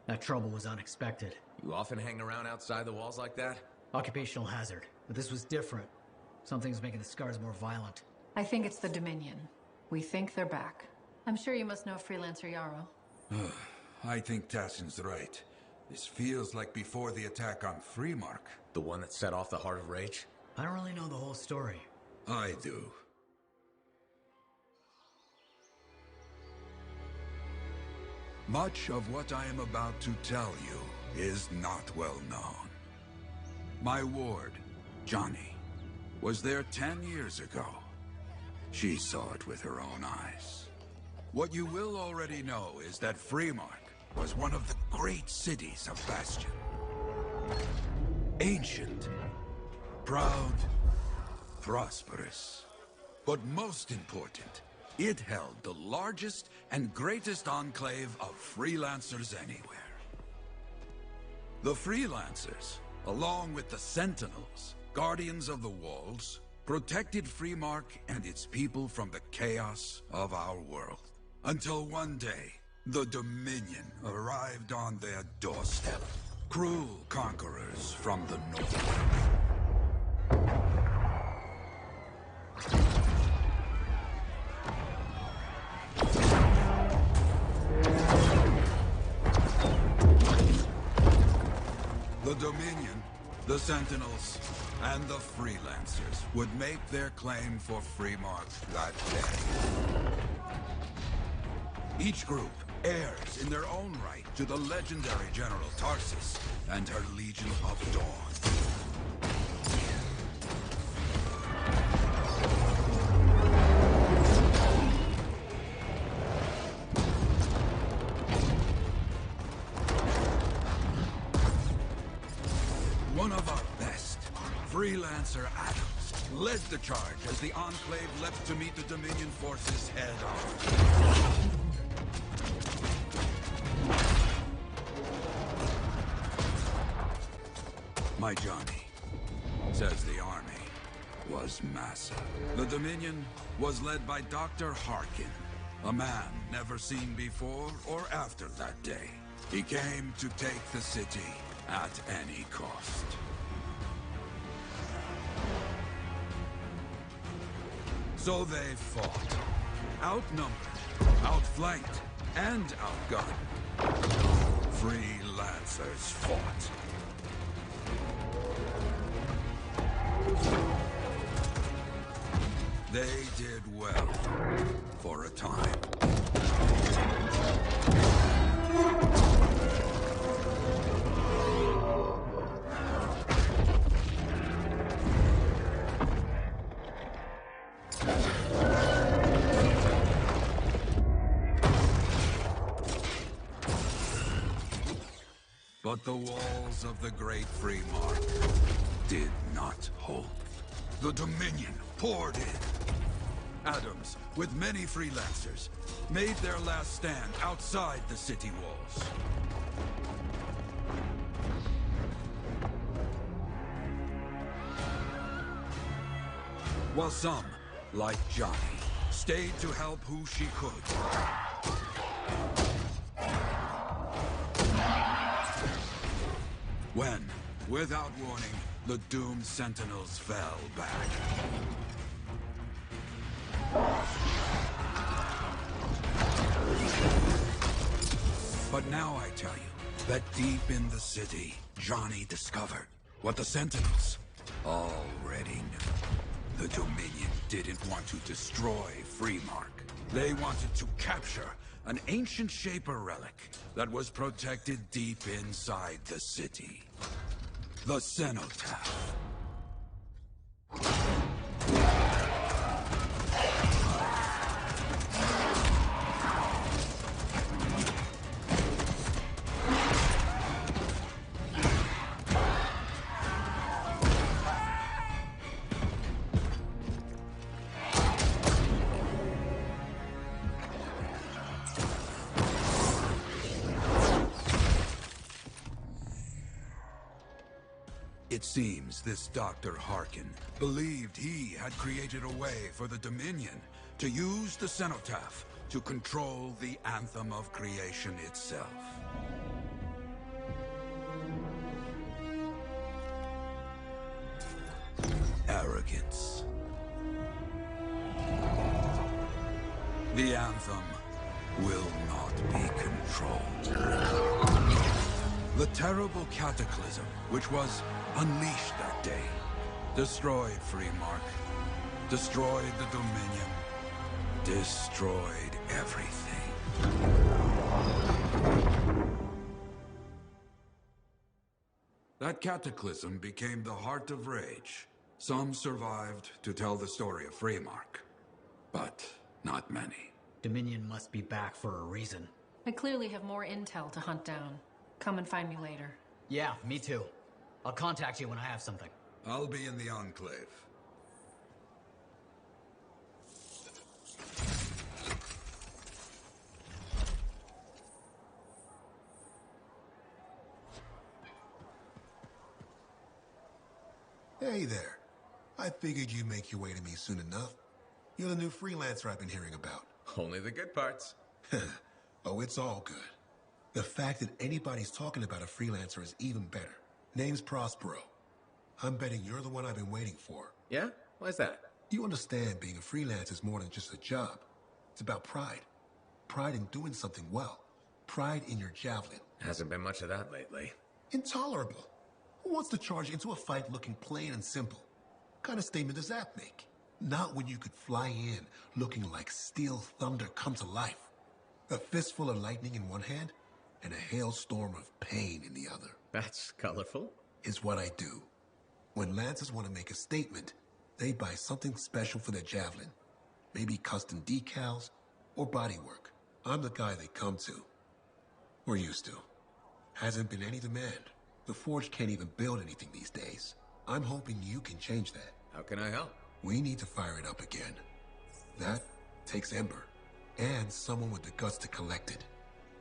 That trouble was unexpected. You often hang around outside the walls like that? Occupational hazard. But this was different. Something's making the scars more violent. I think it's the Dominion. We think they're back. I'm sure you must know Freelancer Yarrow. I think Tassin's right. This feels like before the attack on Freemark. The one that set off the Heart of Rage? I don't really know the whole story. I do. Much of what I am about to tell you is not well known. My ward, Johnny, was there 10 years ago. She saw it with her own eyes. What you will already know is that Freemark was one of the great cities of Bastion. Ancient, proud, prosperous. But most important, it held the largest and greatest enclave of freelancers anywhere. The freelancers, along with the Sentinels, guardians of the walls, protected Freemark and its people from the chaos of our world. Until one day, the Dominion arrived on their doorstep. Cruel conquerors from the north. The Dominion, the Sentinels, and the Freelancers would make their claim for Freemark that day. Each group heirs in their own right to the legendary General Tarsus and her Legion of Dawn. One of our best, Freelancer Adams, led the charge as the Enclave left to meet the Dominion forces head-on. My Johnny, says the army, was massive. The Dominion was led by Dr. Harkin, a man never seen before or after that day. He came to take the city at any cost. So they fought. Outnumbered, outflanked, and outgunned. Freelancers fought. They did well, for a time. But the walls of the Great Freemark did not hold. The Dominion poured in. Adams, with many freelancers, made their last stand outside the city walls. While some, like Johnny, stayed to help who she could. When, without warning, the doomed Sentinels fell back. But now I tell you that deep in the city, Johnny discovered what the Sentinels already knew. The Dominion didn't want to destroy Freemark. They wanted to capture an ancient Shaper relic that was protected deep inside the city. The Cenotaph. It seems this Dr. Harkin believed he had created a way for the Dominion to use the Cenotaph to control the Anthem of creation itself. Arrogance. The Anthem will not be controlled. The terrible cataclysm, which was unleashed that day, destroyed Freemark, destroyed the Dominion, destroyed everything. That cataclysm became the heart of rage. Some survived to tell the story of Freemark, but not many. Dominion must be back for a reason. I clearly have more intel to hunt down. Come and find me later. Yeah, me too. I'll contact you when I have something. I'll be in the Enclave. Hey there. I figured you'd make your way to me soon enough. You're the new freelancer I've been hearing about. Only the good parts. Oh, it's all good. The fact that anybody's talking about a freelancer is even better. Name's Prospero. I'm betting you're the one I've been waiting for. Yeah? Why's that? You understand being a freelance is more than just a job. It's about pride. Pride in doing something well. Pride in your javelin. Hasn't been much of that lately. Intolerable. Who wants to charge into a fight looking plain and simple? What kind of statement does that make? Not when you could fly in looking like steel thunder come to life. A fistful of lightning in one hand and a hailstorm of pain in the other. That's colorful. Is what I do. When Lancers want to make a statement, they buy something special for their javelin. Maybe custom decals or bodywork. I'm the guy they come to. Or used to. Hasn't been any demand. The Forge can't even build anything these days. I'm hoping you can change that. How can I help? We need to fire it up again. That takes Ember. And someone with the guts to collect it.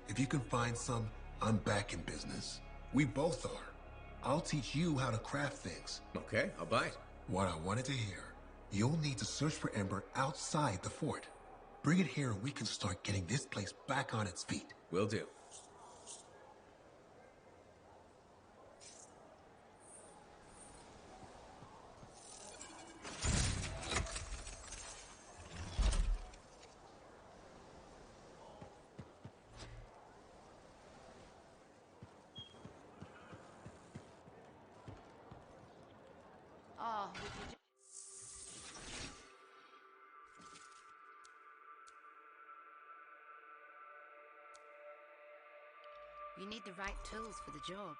If you can find some, I'm back in business. We both are. I'll teach you how to craft things. Okay, I'll bite. What I wanted to hear. You'll need to search for Ember outside the fort. Bring it here and we can start getting this place back on its feet. Will do. You need the right tools for the job.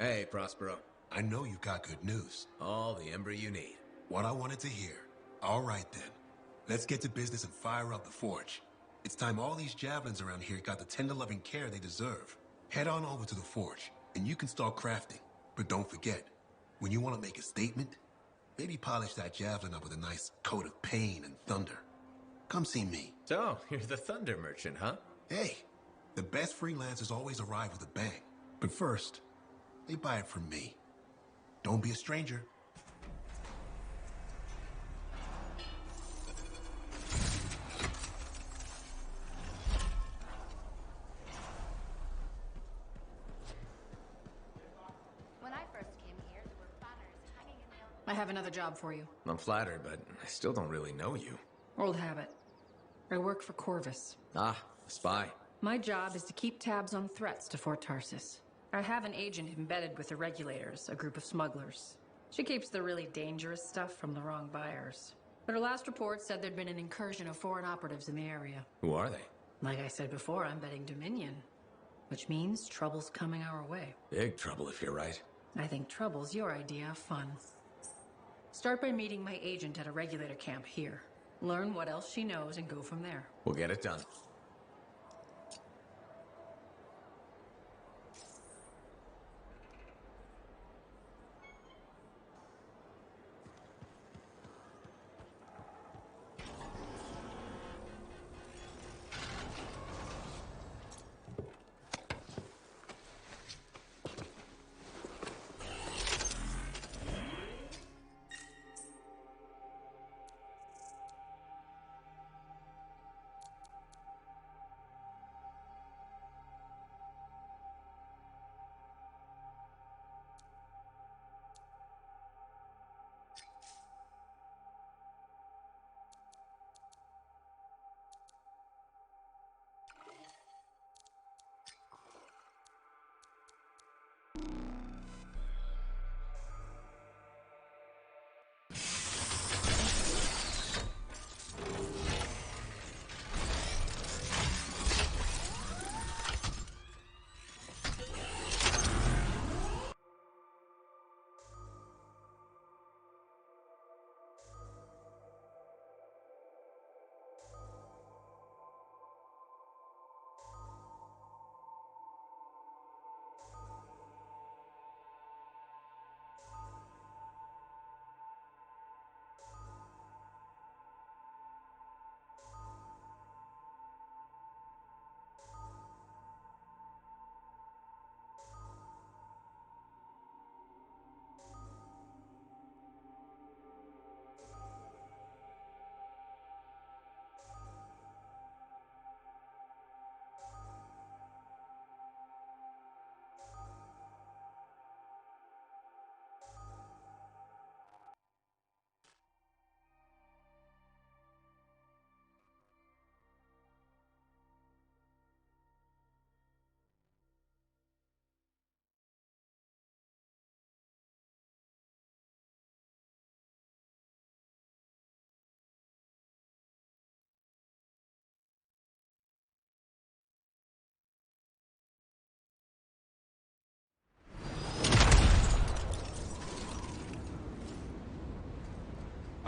Hey, Prospero. I know you got good news. All the Ember you need. What I wanted to hear. All right, then. Let's get to business and fire up the Forge. It's time all these javelins around here got the tender loving care they deserve. Head on over to the Forge, and you can start crafting. But don't forget, when you want to make a statement, maybe polish that javelin up with a nice coat of pain and thunder. Come see me. So, you're the thunder merchant, huh? Hey, the best freelancers always arrive with a bang. But first, they buy it from me. Don't be a stranger. When I first came here, there were banners hanging in the... I have another job for you. I'm flattered, but I still don't really know you. Old habit. I work for Corvus. Ah, a spy. My job is to keep tabs on threats to Fort Tarsus. I have an agent embedded with the regulators, a group of smugglers. She keeps the really dangerous stuff from the wrong buyers. But her last report said there'd been an incursion of foreign operatives in the area. Who are they? Like I said before, I'm betting Dominion. Which means trouble's coming our way. Big trouble if you're right. I think trouble's your idea of fun. Start by meeting my agent at a regulator camp here. Learn what else she knows and go from there. We'll get it done.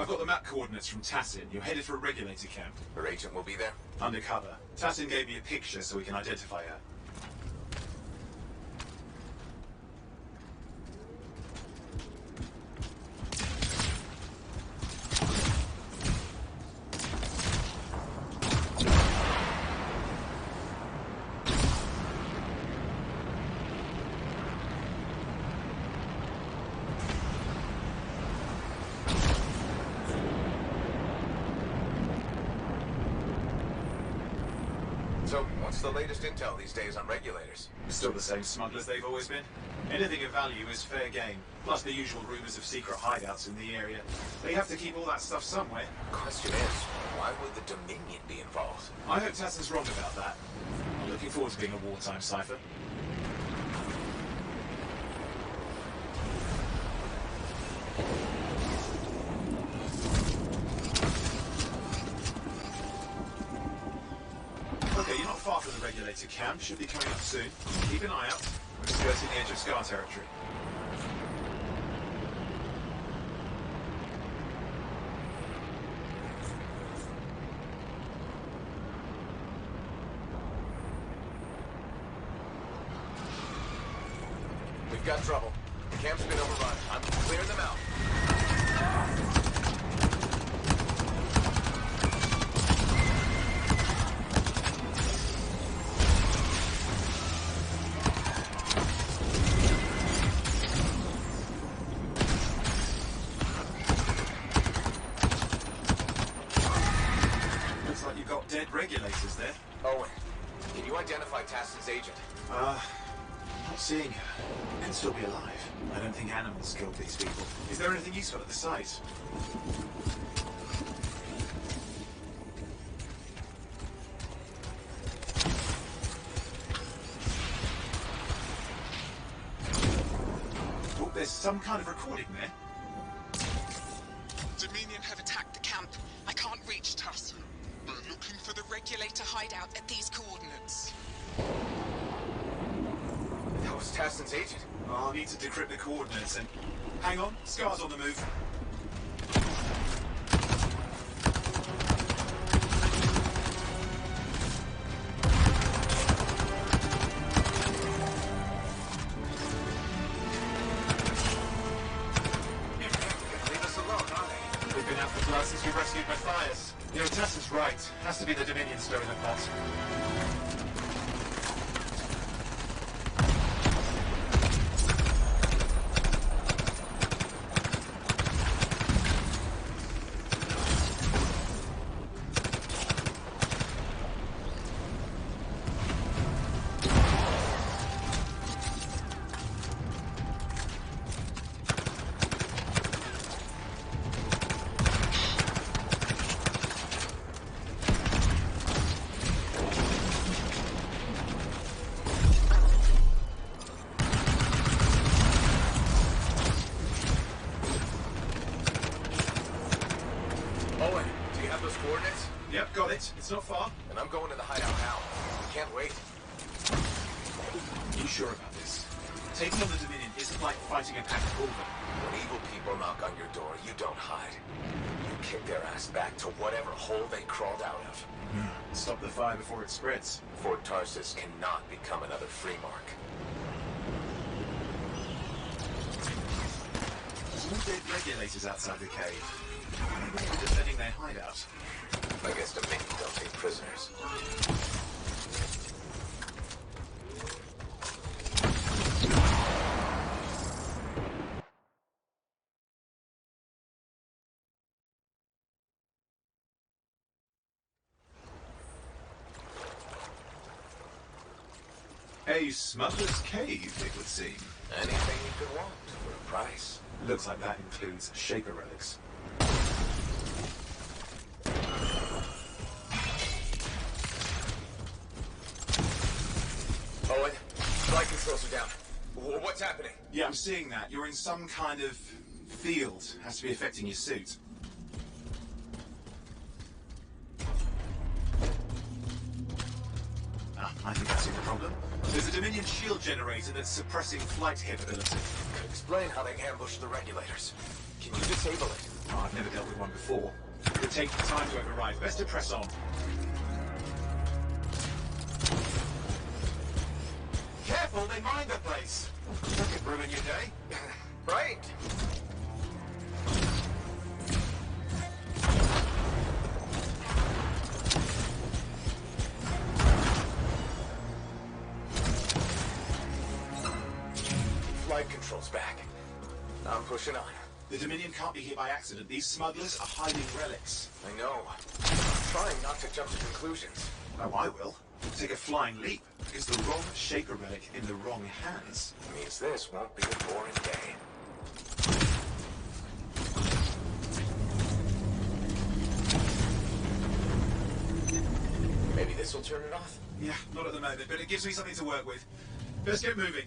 I've got the map coordinates from Tassin. You're headed for a regulator camp. Her agent will be there? Undercover. Tassin gave me a picture so we can identify her. So, what's the latest intel these days on regulators? Still the same smugglers they've always been. Anything of value is fair game. Plus the usual rumors of secret hideouts in the area. They have to keep all that stuff somewhere. Question is, why would the Dominion be involved? I hope Tassin's wrong about that. I'm looking forward to being a wartime cipher. Okay, you're not far from the regulator camp. Should be coming up soon. Keep an eye out. We're skirting the edge of Scar territory. We've got trouble. The camp's been overrun. I'm clearing them out. Looks like you've got dead regulators there. Owen, can you identify Tassin's agent? Not seeing her. Could still be alive. I don't think animals killed these people. Is there anything useful at the site? Oh, there's some kind of recording there. Dominion have attacked the camp. I can't reach Tassin. We're looking for the regulator hideout at these coordinates. That was Tassin's agent. Oh, I'll need to decrypt the coordinates and... Hang on, Scar's on the move. Leave us alone, aren't they? They've been out for blood since we rescued Matthias. You know, Tess is right. Has to be the Dominion stirring the pot. Owen, do you have those coordinates? Yep, got it. It's not far. And I'm going to the hideout now. We can't wait. You sure about this? Taking on the Dominion isn't like fighting a pack of bullmen. When evil people knock on your door, you don't hide. You kick their ass back to whatever hole they crawled out of. Stop the fire before it spreads. Fort Tarsus cannot become another free mark. There's no dead regulators outside the cave. Maybe they're defending their hideout. I guess Dominion don't take prisoners. A smuggler's cave, it would seem. Anything you could want for a price. Looks like that includes Shaper relics. Owen, flight controls are down. What's happening? Yeah, I'm seeing that. You're in some kind of field. Has to be affecting your suit. I think I see the problem. There's a Dominion shield generator that's suppressing flight capability. Could explain how they ambushed the regulators. Can you disable it? Oh, I've never dealt with one before. It would take time to override. Best to press on. Careful, they mine the place. That could ruin your day. Right. Flight control's back. I'm pushing on. The Dominion can't be here by accident. These smugglers are hiding relics. I know. I'm trying not to jump to conclusions. Oh, I will. Take a flying leap, because the wrong Shaper relic in the wrong hands means this won't be a boring day. Maybe this will turn it off? Yeah, not at the moment, but it gives me something to work with. Let's get moving.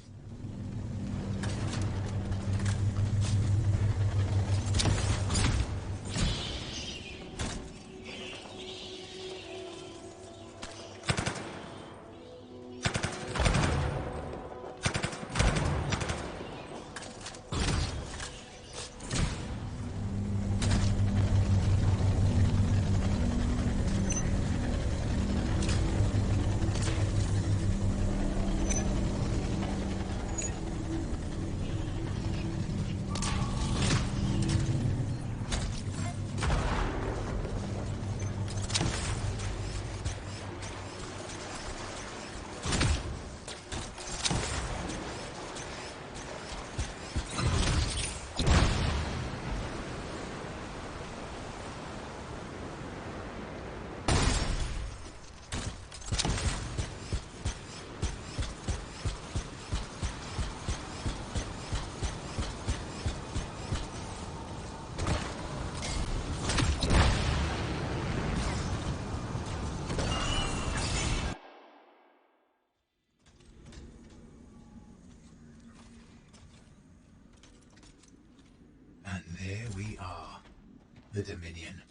There we are. The Dominion.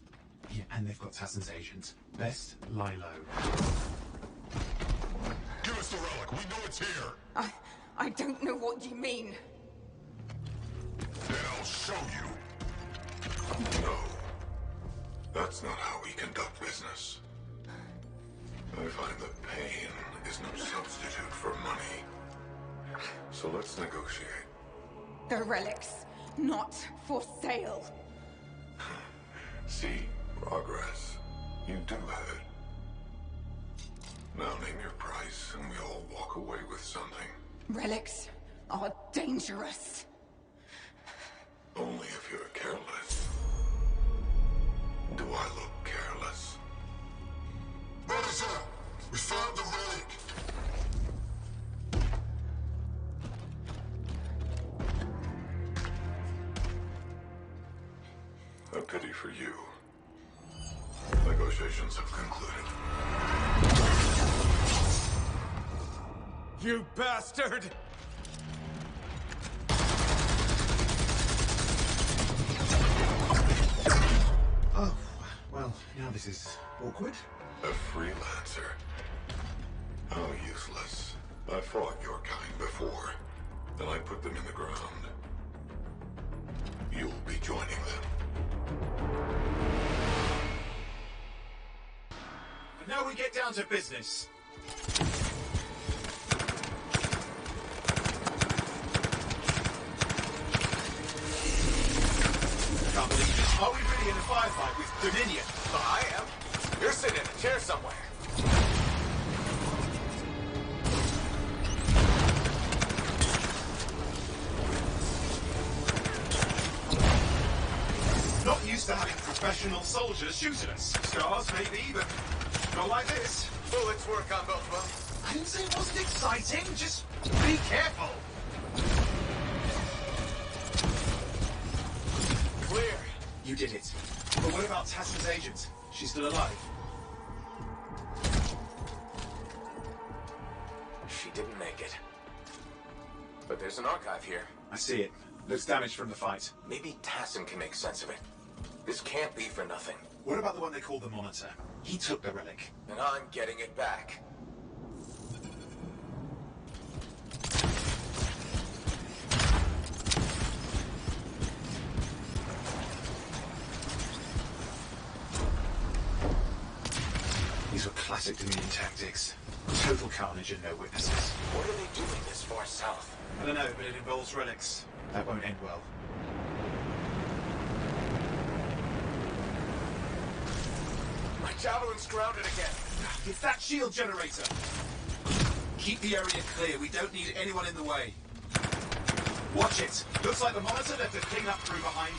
Yeah, and they've got Tassin's agent. Best lie low. Give us the relic. We know it's here. I don't know what you mean. Then I'll show you. No. That's not how we conduct business. I find that pain is no substitute for money. So let's negotiate. The relics. Not for sale. See, progress. You do have it. Now name your price and we all walk away with something. Relics are dangerous. Only if you're careless. Do I look careless? Brothers up! We found the relic! A pity for you. Negotiations have concluded. You bastard! Oh, well, now this is awkward. A freelancer. How useless. I fought your kind before, and I put them in the ground. You'll be joining them. And now we get down to business. Can't believe it. Are we really in a firefight with Dominion? Well, I am. You're sitting in a chair somewhere. Not used to having professional soldiers shoot at us. Scars, maybe, but not like this. Bullets work on both of them. I didn't say it wasn't exciting. Just be careful. Clear. You did it. But what about Tassin's agent? She's still alive? She didn't make it. But there's an archive here. I see it. Looks damaged from the fight. Maybe Tassin can make sense of it. This can't be for nothing. What about the one they call the Monitor? He took the relic. And I'm getting it back. Classic Dominion tactics. Total carnage and no witnesses. What are they doing this far south? I don't know, but it involves relics. That won't end well. My javelin's grounded again. It's that shield generator. Keep the area clear. We don't need anyone in the way. Watch it. Looks like the monitor left a clean-up crew behind.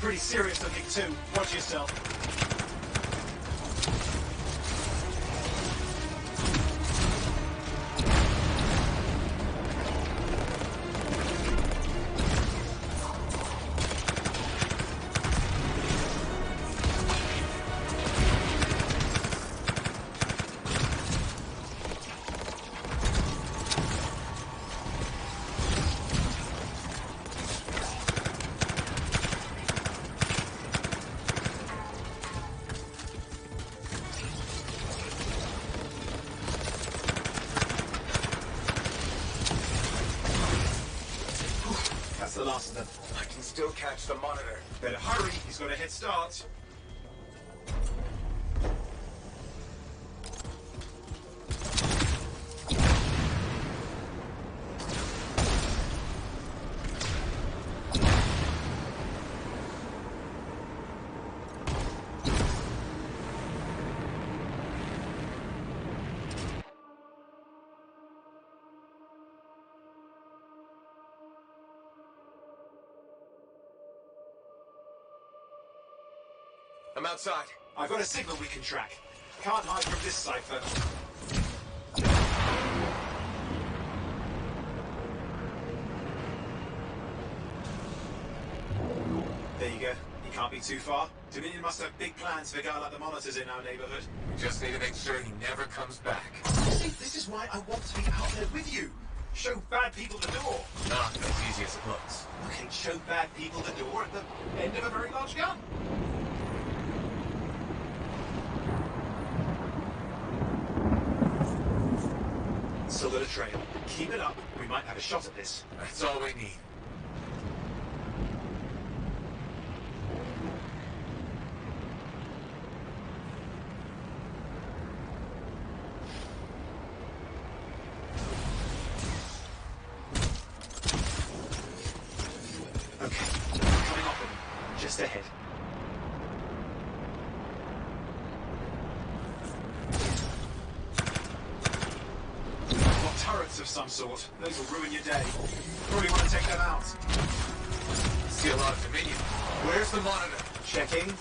Pretty serious looking too. Watch yourself. The last of them. I can still catch the monitor. Better hurry, he's got a head start. I'm outside. I've got a signal we can track. Can't hide from this cipher. There you go. You can't be too far. Dominion must have big plans for a guy like the monitors in our neighborhood. We just need to make sure he never comes back. See, this is why I want to be out there with you. Show bad people the door. Not as easy as it looks. Okay, show bad people the door at the end of a very large gun. Still got a trail. Keep it up. We might have a shot at this. That's all we need. Okay, coming off of them. Just ahead. Turrets of some sort. Those will ruin your day. Probably want to take them out. See a lot of Dominion. Where's the monitor? Checking.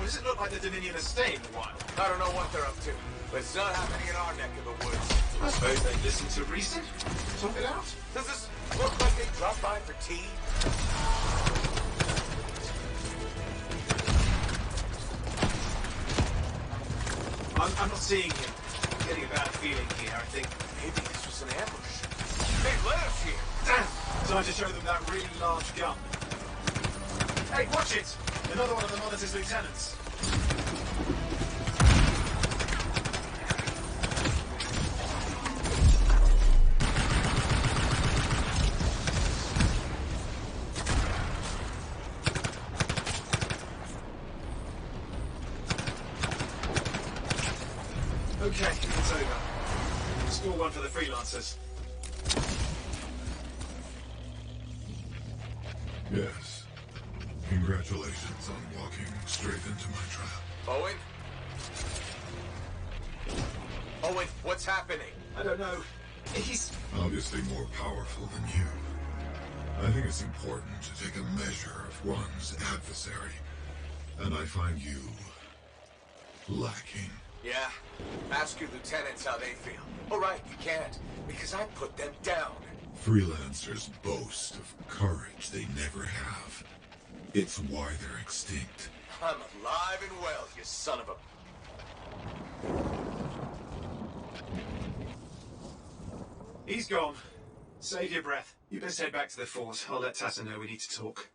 Does it look like the Dominion are staying a while? I don't know what they're up to, but it's not happening in our neck of the woods. I suppose they listen to reason. Talk it out. Does this look like they dropped by for tea? I'm not seeing him. I'm getting a bad feeling here, I think. Maybe this was an ambush. They led us here. Damn! Time to show them that really large gun. Hey, watch it! Another one of the monitor's lieutenants. Okay, it's over. Score one for the freelancers. Yes. Congratulations on walking straight into my trap. Owen? Owen, what's happening? I don't know. He's... Obviously more powerful than you. I think it's important to take a measure of one's adversary. And I find you... lacking. Yeah? Ask your lieutenants how they feel. All right, you can't, because I put them down. Freelancers boast of courage they never have. It's why they're extinct. I'm alive and well, you son of a... He's gone. Save your breath. You best head back to the fort. I'll let Tassa know we need to talk.